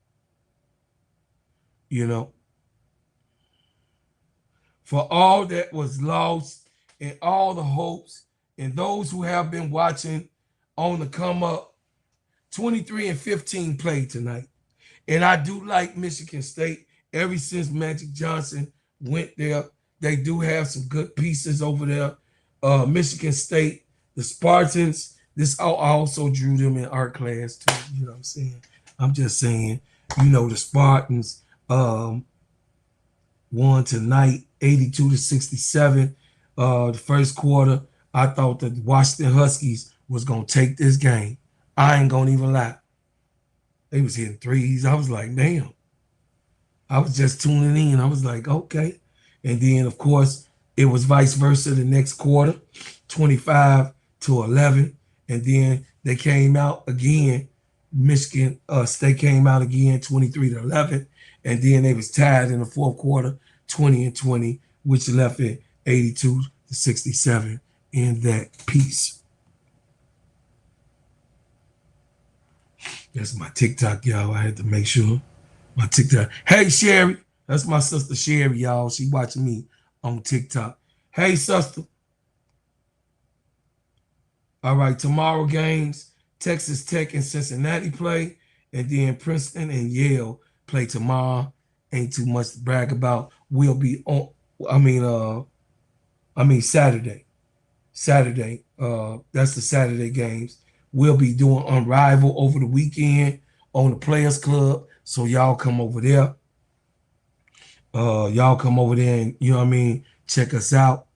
You know? For all that was lost and all the hopes and those who have been watching on the come up, 23-15 played tonight. And I do like Michigan State. Ever since Magic Johnson went there, they do have some good pieces over there. Michigan State, the Spartans, this I also drew them in art class too. You know what I'm saying? I'm just saying, you know, the Spartans won tonight, 82-67. The first quarter, I thought the Washington Huskies was going to take this game. I ain't going to even lie. They was hitting threes. I was like, damn. I was just tuning in. I was like, okay. And then, of course, it was vice versa the next quarter, 25-11. And then they came out again. Michigan State came out again, 23-11. And then they was tied in the fourth quarter, 20-20, which left it to 67 in that piece. That's my TikTok, y'all. I had to make sure my TikTok. Hey, Sherry. That's my sister Sherry, y'all. She watching me on TikTok. Hey, sister. All right, tomorrow games, Texas Tech and Cincinnati play, and then Princeton and Yale play tomorrow. Ain't too much to brag about. We'll be on, Saturday. Saturday. That's the Saturday games. We'll be doing Unrivaled over the weekend on the Players Club. So y'all come over there. Y'all come over there and, check us out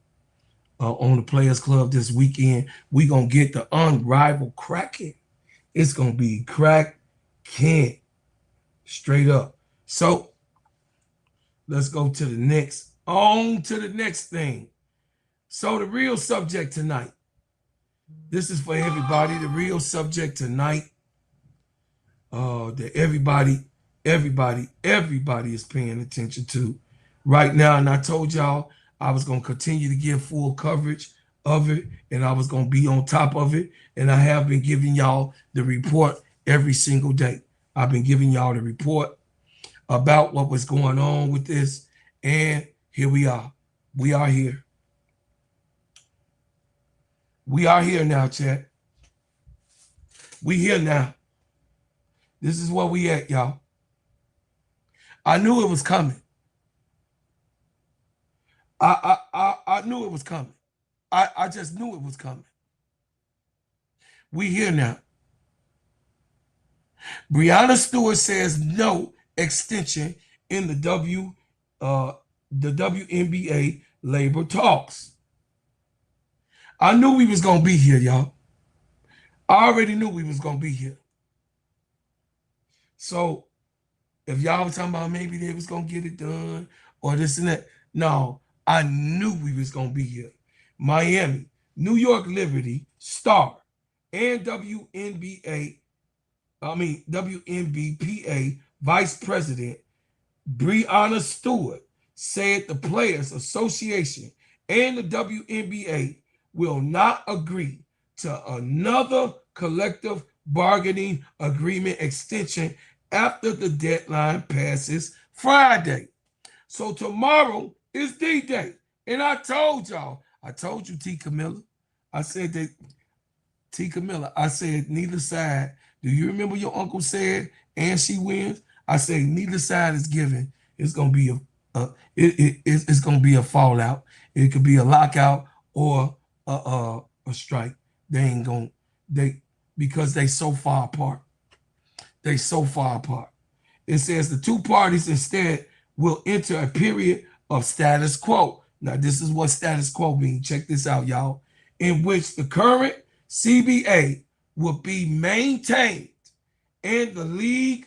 on the Players Club this weekend. We going to get the Unrivaled cracking. It's going to be cracking. Straight up. So let's go to the next. On to the next thing. So the real subject tonight. This is for everybody. The real subject tonight. That everybody is paying attention to right now. And I told y'all I was going to continue to give full coverage of it, and I was going to be on top of it. And I have been giving y'all the report every single day. I've been giving y'all the report about what was going on with this. And here we are. We are here. We are here now, chat. We here now. This is where we at, y'all. I knew it was coming. I knew it was coming. I just knew it was coming. We here now. Breonna Stewart says no extension in the WNBA labor talks. I knew we was gonna be here, y'all. I already knew we was gonna be here. So if y'all were talking about maybe they was gonna get it done or this and that, no, I knew we was gonna be here. Miami, New York Liberty star and WNBPA Vice President Breonna Stewart said the Players Association and the WNBA will not agree to another collective bargaining agreement extension after the deadline passes Friday. So tomorrow is D-Day. And I told y'all, T. Camilla, I said that, T. Camilla, I said neither side. Do you remember your uncle said, and she wins? I say neither side is giving. It's gonna be it's gonna be a fallout. It could be a lockout or a strike. Because they so far apart. They so far apart. It says the two parties instead will enter a period of status quo. Now, this is what status quo means. Check this out, y'all. In which the current CBA will be maintained and the league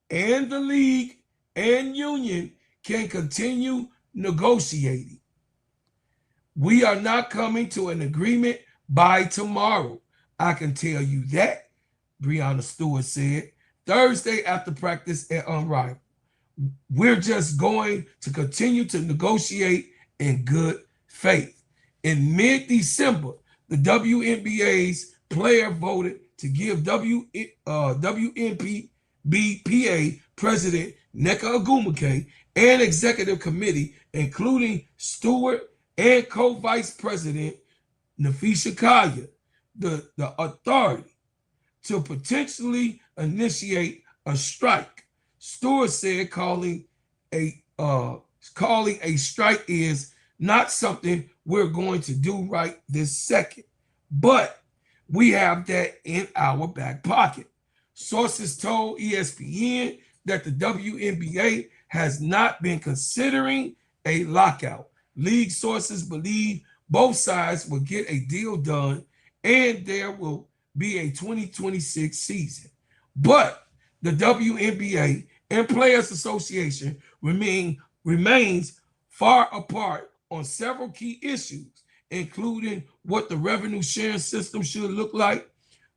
and union can continue negotiating. We are not coming to an agreement by tomorrow. I can tell you that, Breonna Stewart said Thursday after practice at Unrivaled. We're just going to continue to negotiate in good faith. In mid-December, the WNBA's player voted to give WNBPA President Ncaa and executive committee, including Stewart and co-vice president Ncaa, the authority to potentially initiate a strike. Stewart said calling a strike is not something we're going to do right this second, but we have that in our back pocket. Sources told ESPN that the WNBA has not been considering a lockout. League sources believe both sides will get a deal done and there will be a 2026 season. But the WNBA and Players Association remains far apart on several key issues, including what the revenue sharing system should look like,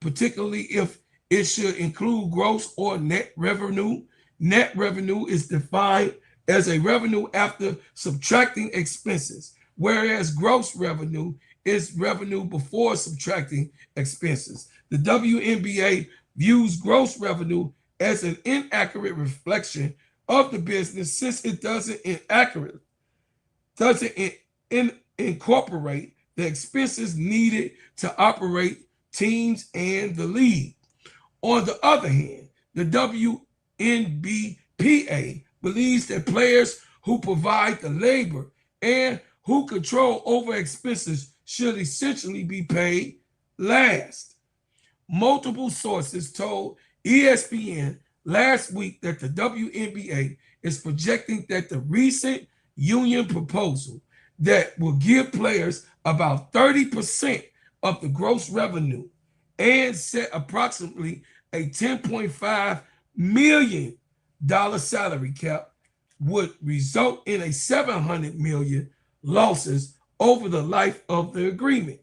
particularly if it should include gross or net revenue. Net revenue is defined as a revenue after subtracting expenses. whereas gross revenue is revenue before subtracting expenses. The WNBA views gross revenue as an inaccurate reflection of the business since it doesn't incorporate the expenses needed to operate teams and the league. On the other hand, the WNBPA believes that players who provide the labor and who control over expenses should essentially be paid last. Multiple sources told ESPN last week that the WNBA is projecting that the recent union proposal that will give players about 30% of the gross revenue and set approximately a $10.5 million salary cap would result in a $700 million losses over the life of the agreement.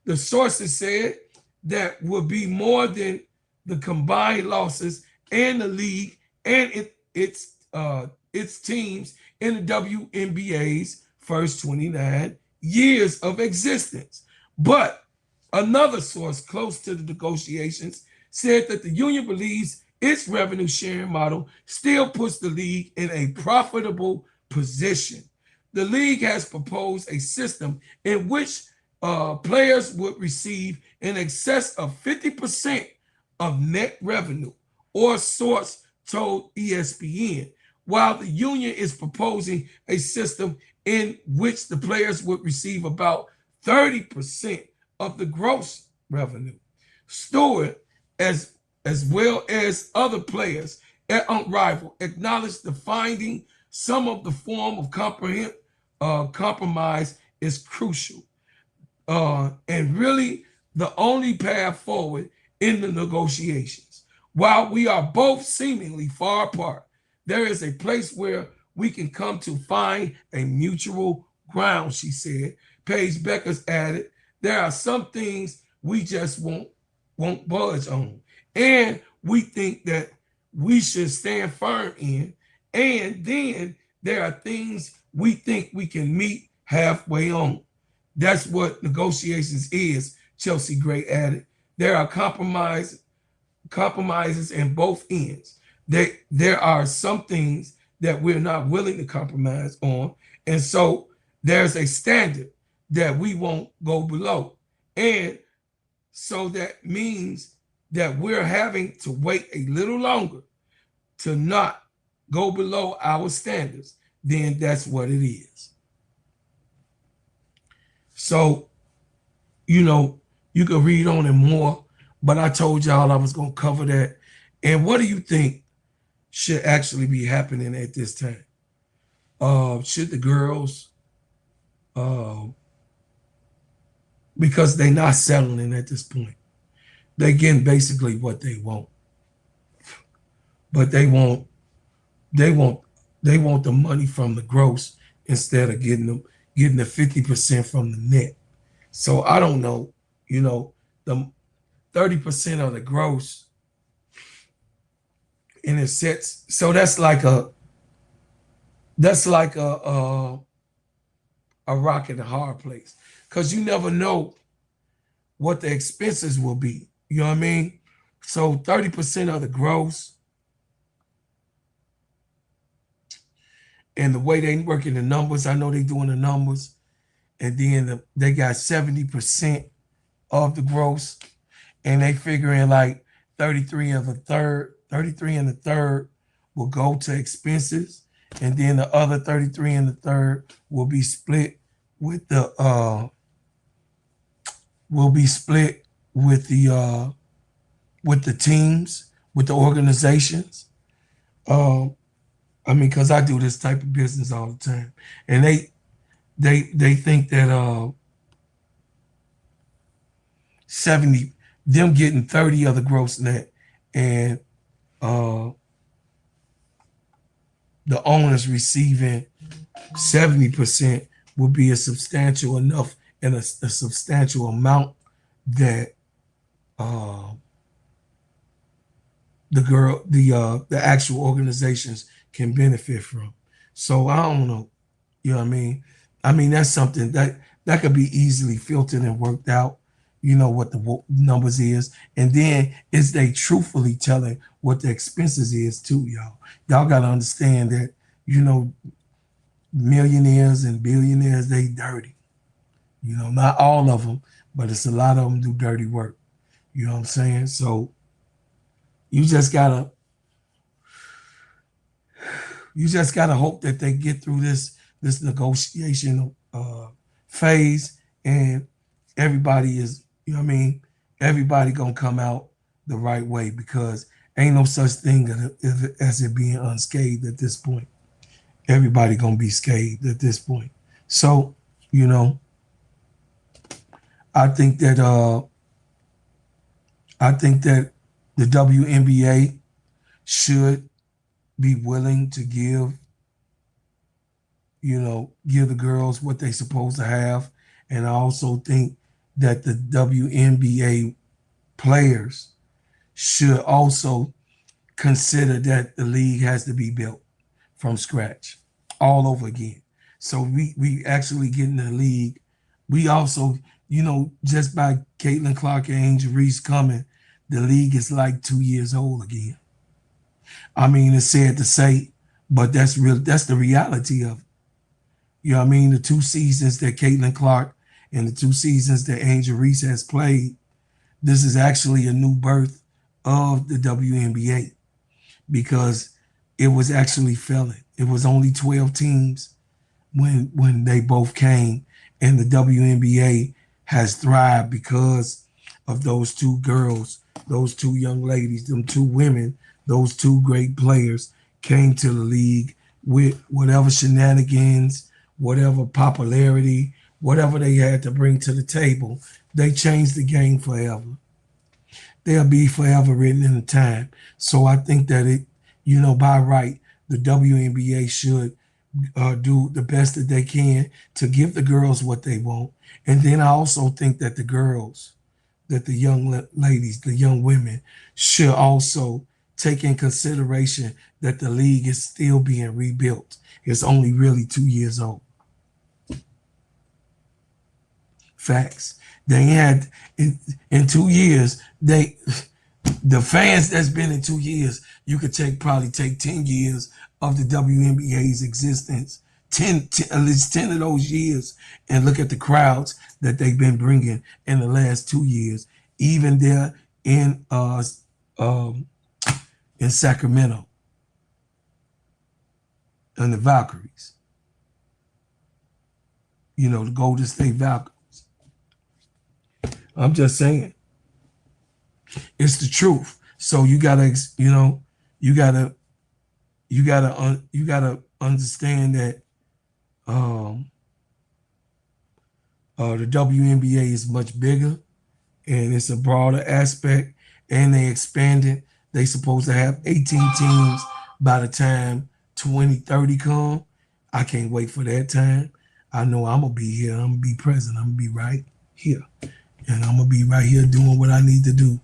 The sources said that would be more than the combined losses in the league and its teams in the WNBA's first 29 years of existence. But another source close to the negotiations said that the union believes its revenue sharing model still puts the league in a profitable position. The league has proposed a system in which players would receive in excess of 50% of net revenue, or source told ESPN, while the union is proposing a system in which the players would receive about 30% of the gross revenue. Stewart, as well as other players at Unrivaled, acknowledged the finding some of the form of compromise is crucial and really the only path forward in the negotiations. While we are both seemingly far apart, there is a place where we can come to find a mutual ground, she said. Paige Beckers added, there are some things we just won't budge on. And we think that we should stand firm in. And then there are things we think we can meet halfway on. That's what negotiations is, Chelsea Gray added. There are compromises in both ends. There are some things that we're not willing to compromise on. And so there's a standard that we won't go below. And so that means that we're having to wait a little longer to not go below our standards. Then that's what it is. So, you can read on it more, but I told y'all I was going to cover that. And what do you think should actually be happening at this time? Should the girls, because they're not settling at this point, they're getting basically what they want, but they want the money from the gross instead of getting the 50% from the net. So I don't know, the 30% of the gross, and it sets. So that's like a rock in a hard place, because you never know what the expenses will be. You know what I mean? So 30% of the gross, and the way they working the numbers, I know they doing the numbers, and then they got 70% of the gross, and they figuring like 33 and a third will go to expenses, and then the other 33 and a third will be split with the teams, with the organizations. I mean, because I do this type of business all the time, and they think that 70, them getting 30 of the gross net, and the owners receiving 70% would be a substantial enough and a substantial amount that the actual organizations can benefit from. So I don't know, you know what I mean? I mean, that's something that could be easily filtered and worked out. You know what the numbers is, and then is they truthfully telling what the expenses is too, y'all. Y'all got to understand that millionaires and billionaires, they dirty. Not all of them, but it's a lot of them do dirty work. You know what I'm saying? So you just gotta hope that they get through this negotiation phase, and everybody is, everybody gonna come out the right way, because ain't no such thing as it being unscathed at this point. Everybody gonna be scathed at this point. So, you know, I think that the WNBA should be willing to give the girls what they supposed to have. And I also think that the WNBA players should also consider that the league has to be built from scratch all over again. So we actually get in the league. We also, just by Caitlin Clark and Angel Reese coming, the league is like 2 years old again. I mean, it's sad to say, but that's real. That's the reality of it. You know what I mean? The 2 seasons that Caitlin Clark and the 2 seasons that Angel Reese has played, this is actually a new birth of the WNBA, because it was actually failing. It was only 12 teams when they both came, and the WNBA has thrived because of those 2 girls, those 2 young ladies, them 2 women, those 2 great players came to the league with whatever shenanigans, whatever popularity, whatever they had to bring to the table. They changed the game forever. They'll be forever written in the time. So I think that by right, the WNBA should do the best that they can to give the girls what they want. And then I also think that the young ladies, the young women, should also take in consideration that the league is still being rebuilt. It's only really 2 years old. Facts. They had in 2 years, the fans that's been in 2 years, you could probably take 10 years of the WNBA's existence, 10 at least 10 of those years, and look at the crowds that they've been bringing in the last 2 years, even there in Sacramento and the Valkyries. The Golden State Valkyries. I'm just saying, it's the truth. So you gotta understand that the WNBA is much bigger, and it's a broader aspect, and they expanded. They supposed to have 18 teams by the time 2030 come. I can't wait for that time. I know I'm gonna be here. I'm gonna be present. I'm gonna be right here, and I'm gonna be right here doing what I need to do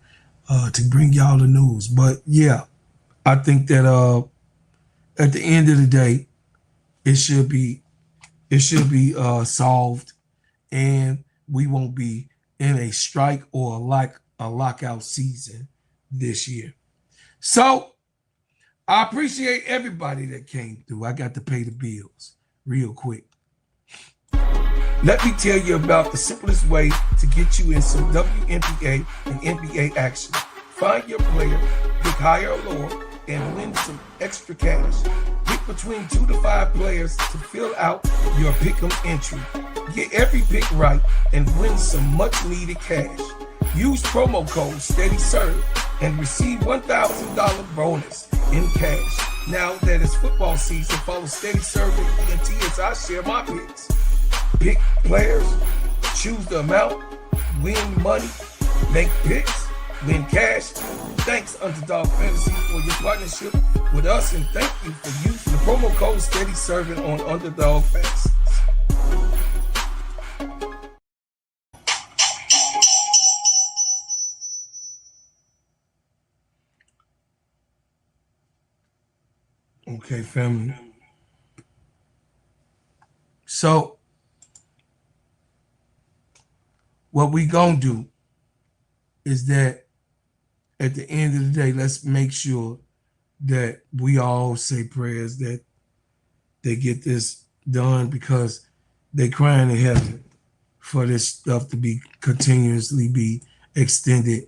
to bring y'all the news. But yeah, I think that at the end of the day, it should be solved, and we won't be in a strike or a lockout season this year. So I appreciate everybody that came through. I got to pay the bills real quick. Let me tell you about the simplest way to get you in some WNBA and NBA action. Find your player, pick higher or lower, and win some extra cash. Pick between 2 to 5 players to fill out your pick'em entry. Get every pick right and win some much needed cash. Use promo code SteadyServe and receive $1,000 bonus in cash. Now that it's football season, follow SteadyServe and ENT as I share my picks. Pick players, choose the amount, win money, make picks, win cash. Thanks, Underdog Fantasy, for your partnership with us, and thank you for using the promo code SteadyServ'n on Underdog Fantasy. Okay, family. So what we gonna do is that at the end of the day, let's make sure that we all say prayers that they get this done, because they crying in heaven for this stuff to be continuously be extended.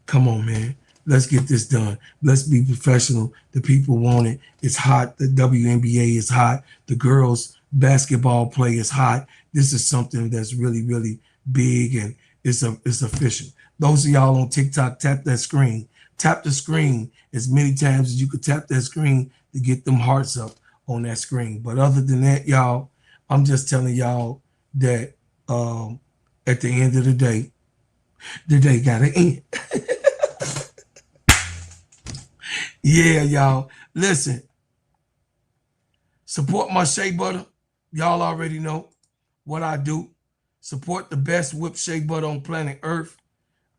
Come on, man. Let's get this done. Let's be professional. The people want it. It's hot. The WNBA is hot. The girls basketball play is hot. This is something that's really, really big, and it's official. Those of y'all on TikTok, tap that screen. Tap the screen as many times as you could tap that screen to get them hearts up on that screen. But other than that, y'all, I'm just telling y'all that at the end of the day gotta end. Yeah, y'all. Listen, support my shea butter. Y'all already know what I do. Support the best whipped shea butter on planet Earth.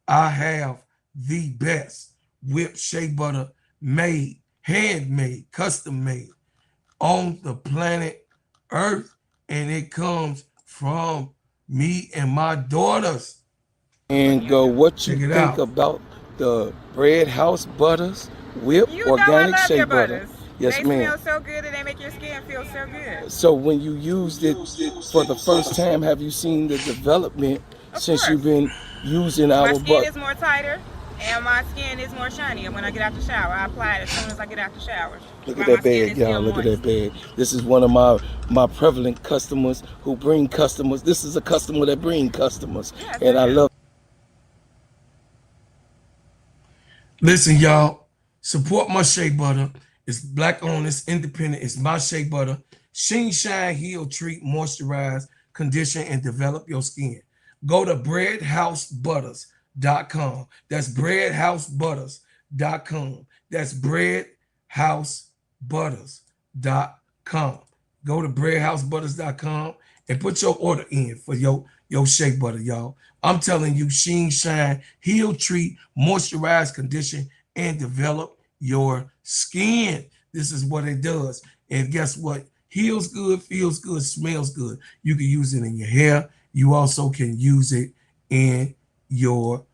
I have the best whipped shea butter made, handmade, custom made on the planet Earth. And it comes from me and my daughters. And go, what you think about the Bread House butters, whipped organic shea butter? Yes, ma'am. They smell so good and they make your skin feel so good. So when you used it for the first time, have you seen the development since you've been using our butter? My skin is more tighter and my skin is more shiny. And when I get out the shower, I apply it as soon as I get out the shower. Look at that bag, y'all. Look at that bag. This is one of my prevalent customers who bring customers. This is a customer that brings customers. Yes, and I love. Listen, y'all, support my shea butter. It's black owned, it's independent, it's my shea butter. Sheen, shine, heal, treat, moisturize, condition, and develop your skin. Go to breadhousebutters.com. That's breadhousebutters.com. That's breadhousebutters.com. Go to breadhousebutters.com and put your order in for your shea butter, y'all. I'm telling you, sheen, shine, heal, treat, moisturize, condition, and develop your skin. This is what it does. And guess what? Heals good, feels good, smells good. You can use it in your hair. You also can use it in your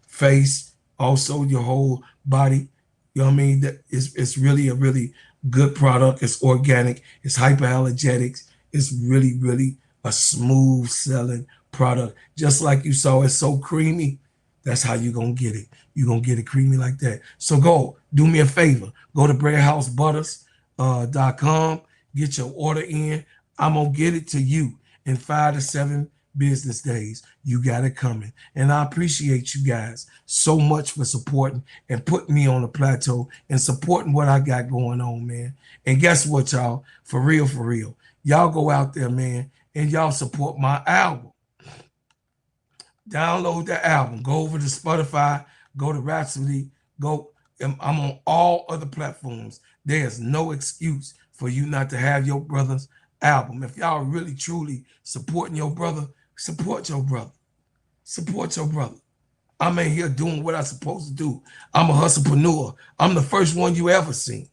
face, also your whole body. You know what I mean? It's really a really good product. It's organic. It's hypoallergenics. It's really, really a smooth selling product. Just like you saw, it's so creamy. That's how you're going to get it. You're going to get it creamy like that. So go, do me a favor. Go to breadhousebutters.com. Get your order in. I'm going to get it to you in 5 to 7 business days. You got it coming. And I appreciate you guys so much for supporting and putting me on the plateau and supporting what I got going on, man. And guess what, y'all? For real, y'all go out there, man, and y'all support my album. Download the album. Go over to Spotify. Go to Rhapsody. Go. I'm on all other platforms. There's no excuse for you not to have your brother's album. If y'all really, truly supporting your brother, support your brother. Support your brother. I'm in here doing what I'm supposed to do. I'm a hustlepreneur. I'm the first one you ever seen.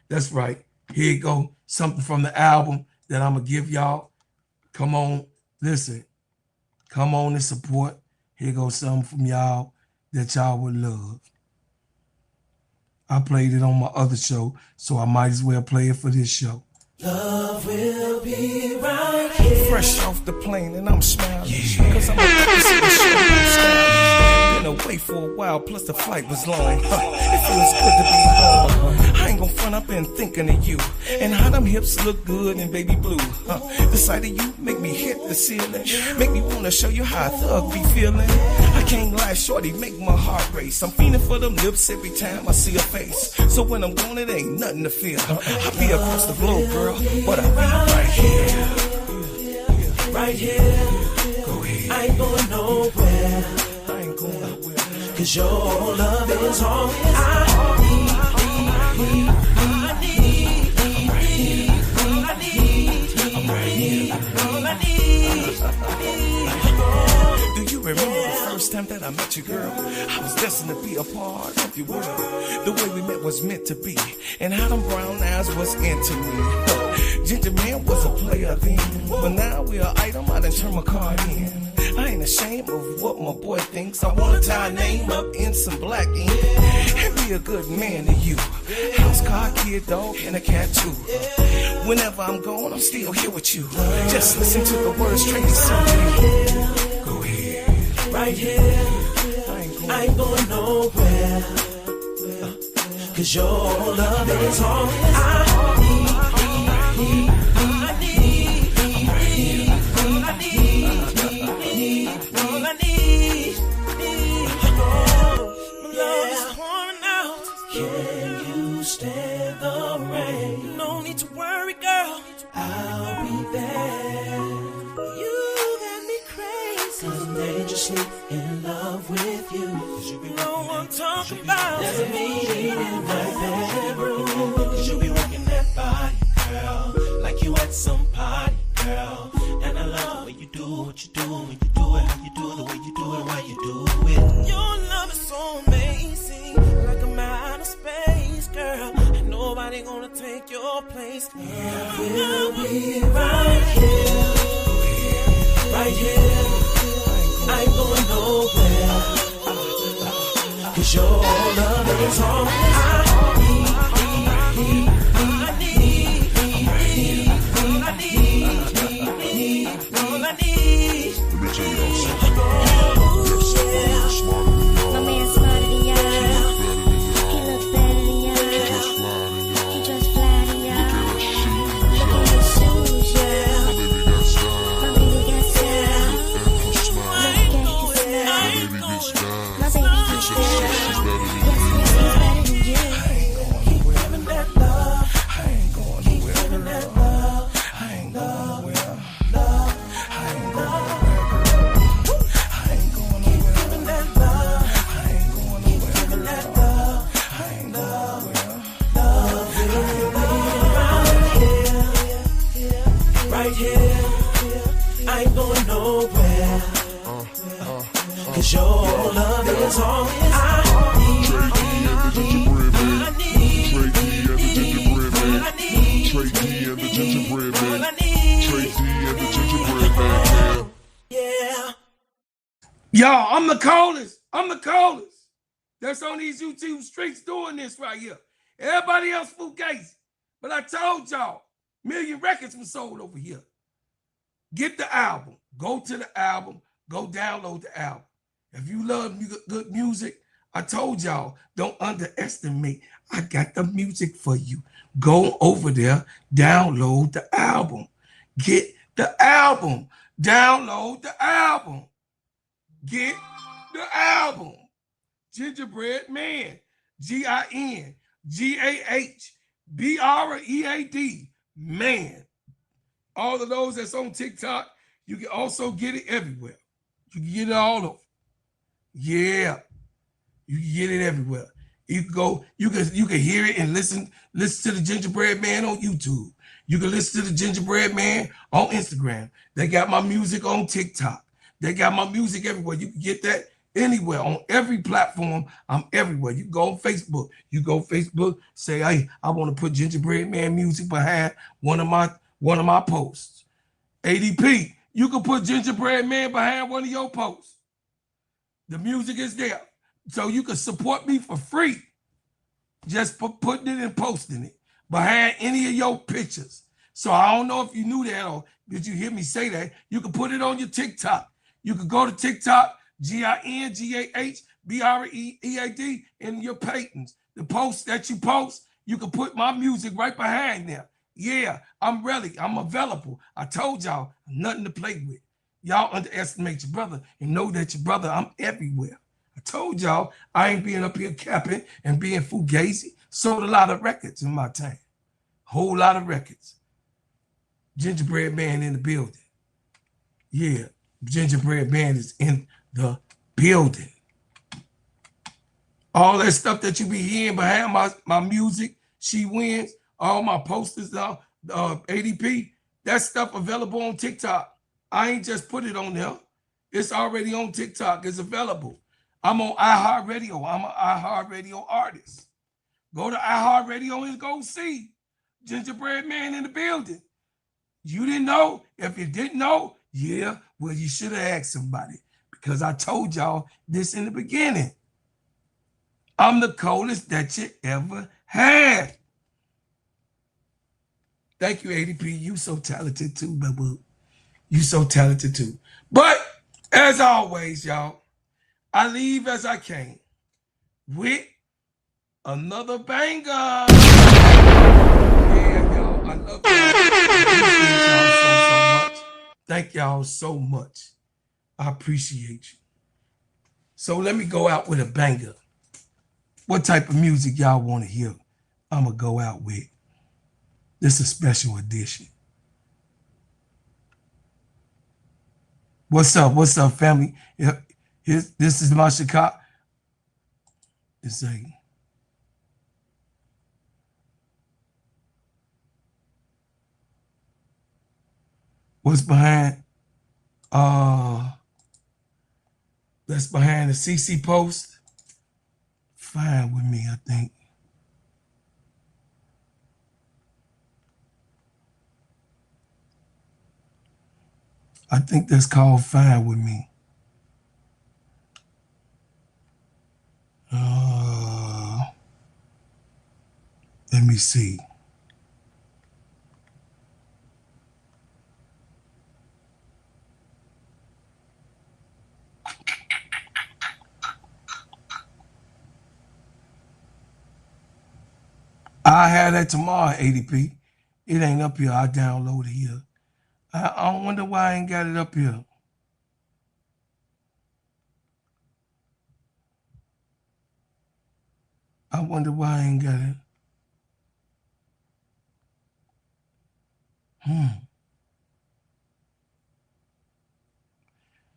That's right. Here you go. Something from the album that I'm going to give y'all. Come on. Listen. Come on and support. Here goes something from y'all that y'all would love. I played it on my other show, so I might as well play it for this show. Love will be right here. Fresh off the plane and I'm smiling, cause I'm about to see the show. Been away for a while, plus the flight was long. It feels good to be home. I ain't gon' front, I've been thinking of you and how them hips look good in baby blue. The sight of you make me hit the ceiling, make me wanna show you how a thug be feeling. I can't lie, shorty, make my heart race. I'm feeling for them lips every time I see a face. So when I'm gone, it ain't nothing to feel. I'll be across the globe, girl, but I'll be right here. Right here. Go ahead. I ain't going nowhere. I ain't going nowhere. Cause your love is all I need. Do you remember the first time that I met you, girl? I was destined to be a part of your world. The way we met was meant to be, and how them brown eyes was into me. Ginger Man was a player then, but now we an item. I done turn my card in. I ain't ashamed of what my boy thinks. I wanna tie a name up in some black ink and be a good man to you. House, car, kid, dog, and a cat too. Whenever I'm gone, I'm still here with you. Just listen to the words straight and simple. Go ahead, right here. I ain't going nowhere. Cause your love is all I need. Stand the rain. No need to worry, girl. I'll be there. You got me crazy. 'Cause I'm dangerously in love with you. 'Cause you be know what I'm talking about. There's a meeting in my bedroom. 'Cause you be rocking that body, girl, like you at some party, girl. And I love the way you do what you do, when you do it, how you do it, the way you do it, why you do it. Your love is so amazing, like I'm out of space, girl. And nobody gonna take your place. We'll be right here, right here. I ain't going nowhere. 'Cause your love is all I need. My man's smarter than y'all. He looks better than y'all. He dressed fly than y'all. Look at his shoes, y'all. My baby got style. Look at his smile. My baby got style. Yes, he's better than you. Keep giving that love. I ain't going nowhere. Keep giving that love. I ain't going nowhere. Love. I ain't going nowhere. I ain't going nowhere. Giving that love. I ain't going nowhere. Giving that love. I ain't going nowhere. Love will be right here. I ain't going nowhere. 'Cause your love is all I need. I need. Trey D and the gingerbread man. I need. Trey D and the gingerbread man. I need. Trey D and the gingerbread man. Yeah. Y'all, I'm the coldest. I'm the coldest. That's on these YouTube streets doing this right here. Everybody else fugazi. But I told y'all, million records were sold over here. Get the album. Go to the album. Go download the album. If you love good music, I told y'all, don't underestimate. I got the music for you. Go over there, download the album. Get the album. Download the album. Get the album. Gingerbread Man. GINGAHBREAD. Man. All of those that's on TikTok, you can also get it everywhere. You can get it all over. Yeah. You can get it everywhere. You can go, you can hear it and listen to the Gingerbread Man on YouTube. You can listen to the Gingerbread Man on Instagram. They got my music on TikTok. They got my music everywhere. You can get that anywhere on every platform. I'm everywhere. You go on Facebook. You go Facebook, say, hey, I want to put Gingerbread Man music behind one of my posts. ADP, you can put Gingerbread Man behind one of your posts. The music is there. So you can support me for free. Just for putting it and posting it behind any of your pictures. So I don't know if you knew that or did you hear me say that. You can put it on your TikTok. You can go to TikTok, GINGAHBREAD, in your patents. The posts that you post, you can put my music right behind there. Yeah, I'm ready. I'm available. I told y'all, nothing to play with. Y'all underestimate your brother and know that your brother, I'm everywhere. I told y'all I ain't being up here capping and being fugazi. Sold a lot of records in my time. Whole lot of records. Gingerbread Man in the building. Yeah, Gingerbread Man is in the building. All that stuff that you be hearing behind my music, She Wins, all my posters, ADP, that stuff available on TikTok. I ain't just put it on there. It's already on TikTok. It's available. I'm on iHeartRadio. I'm an iHeartRadio artist. Go to iHeartRadio and go see Gingerbread Man in the building. You didn't know? If you didn't know, yeah, well, you should have asked somebody because I told y'all this in the beginning. I'm the coldest that you ever had. Thank you, ADP. You so talented too, boo. You so talented too. But as always, y'all, I leave as I came with another banger. Yeah, y'all. I love y'all. I appreciate y'all so much. Thank y'all so much. I appreciate you. So let me go out with a banger. What type of music y'all want to hear? I'm going to go out with. This is a special edition. What's up? What's up, family? This is my Chicago. It's a what's behind that's behind the CC post. Fine with me, I think. I think that's called Fine With Me. Let me see. I have that tomorrow, ADP. It ain't up here. I download it here. I wonder why I ain't got it up here. I wonder why I ain't got it.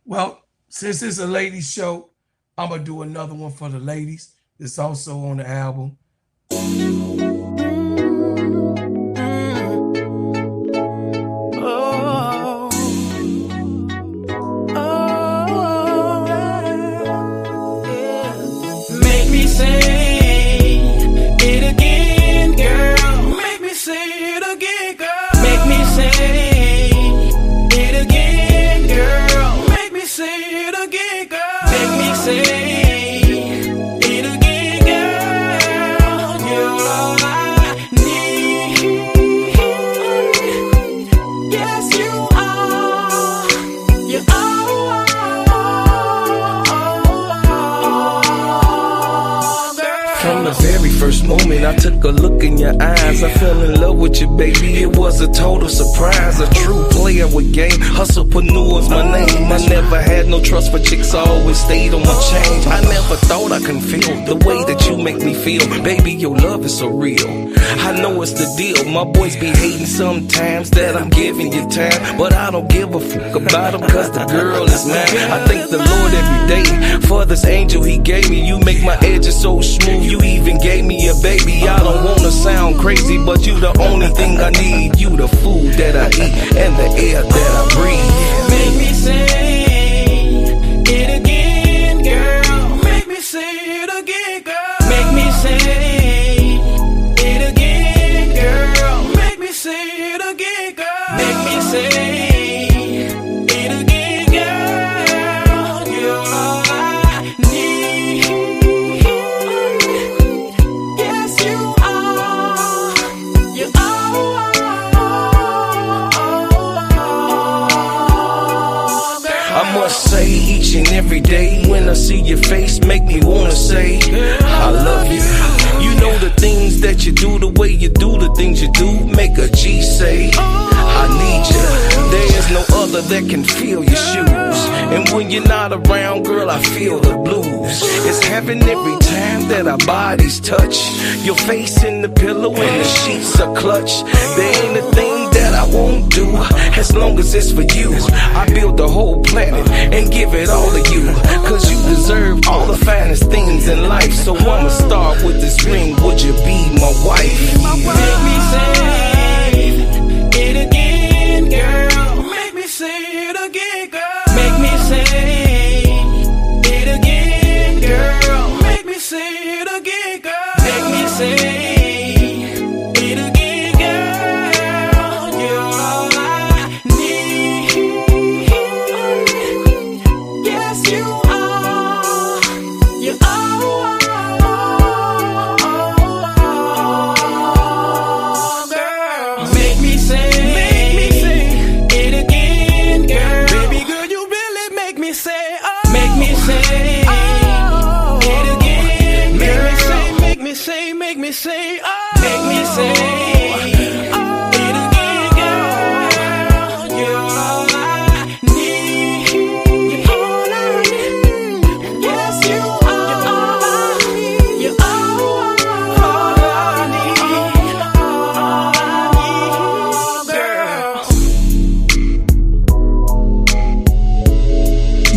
Well, since it's a ladies show, I'm going to do another one for the ladies. It's also on the album. First moment I took a look in your eyes, I fell in love with you, baby. It was a total surprise. A true player with game, hustlepreneur is my name. I never had no trust for chicks, I always stayed on my change. I never thought I can feel the way that you make me feel. Baby, your love is so real. I know it's the deal. My boys be hating sometimes that I'm giving you time, but I don't give a fuck about them cause the girl is mine. I thank the Lord every day for this angel he gave me. You make my edges so smooth, you even gave me a baby. I don't wanna sound crazy, but you the only thing I need. You the food that I eat and the air that I breathe. Make me say it again, girl. Make me say it again, girl. Make me say it again, girl. Make me say it again, girl. Make me say it again, girl. You're all I need. Yes, you are. You are. I must say each and every day when I see your face make me wanna say I love you. You know the things that you do, the way you do the things you do, make a G say I need you. There is no other that can feel your shoes, and when you're not around, girl, I feel the blues. It's heaven every time that our bodies touch. Your face in the pillow and the sheets are clutch. There ain't a thing that I won't do as long as it's for you. I build the whole planet and give it all to you, cause you deserve all the finest things in life. So I'ma start with this ring, would you be my wife? Make me say it again, girl. Make me say it again, girl. Make me say it again, girl. Make me say it again, girl. Make me say it again, girl. You're all I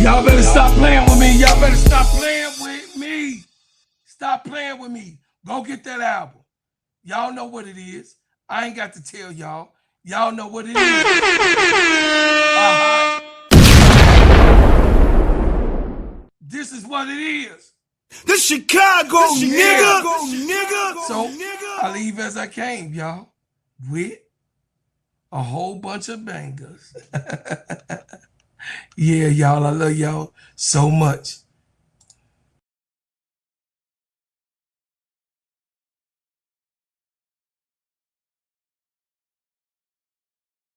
Y'all better stop playing with me. Y'all better stop playing with me. Stop playing with me. Go get that album. Y'all know what it is. I ain't got to tell y'all. Y'all know what it is. This is what it is. The Chicago, nigga. So I leave as I came, y'all, with a whole bunch of bangers. Yeah, y'all, I love y'all so much.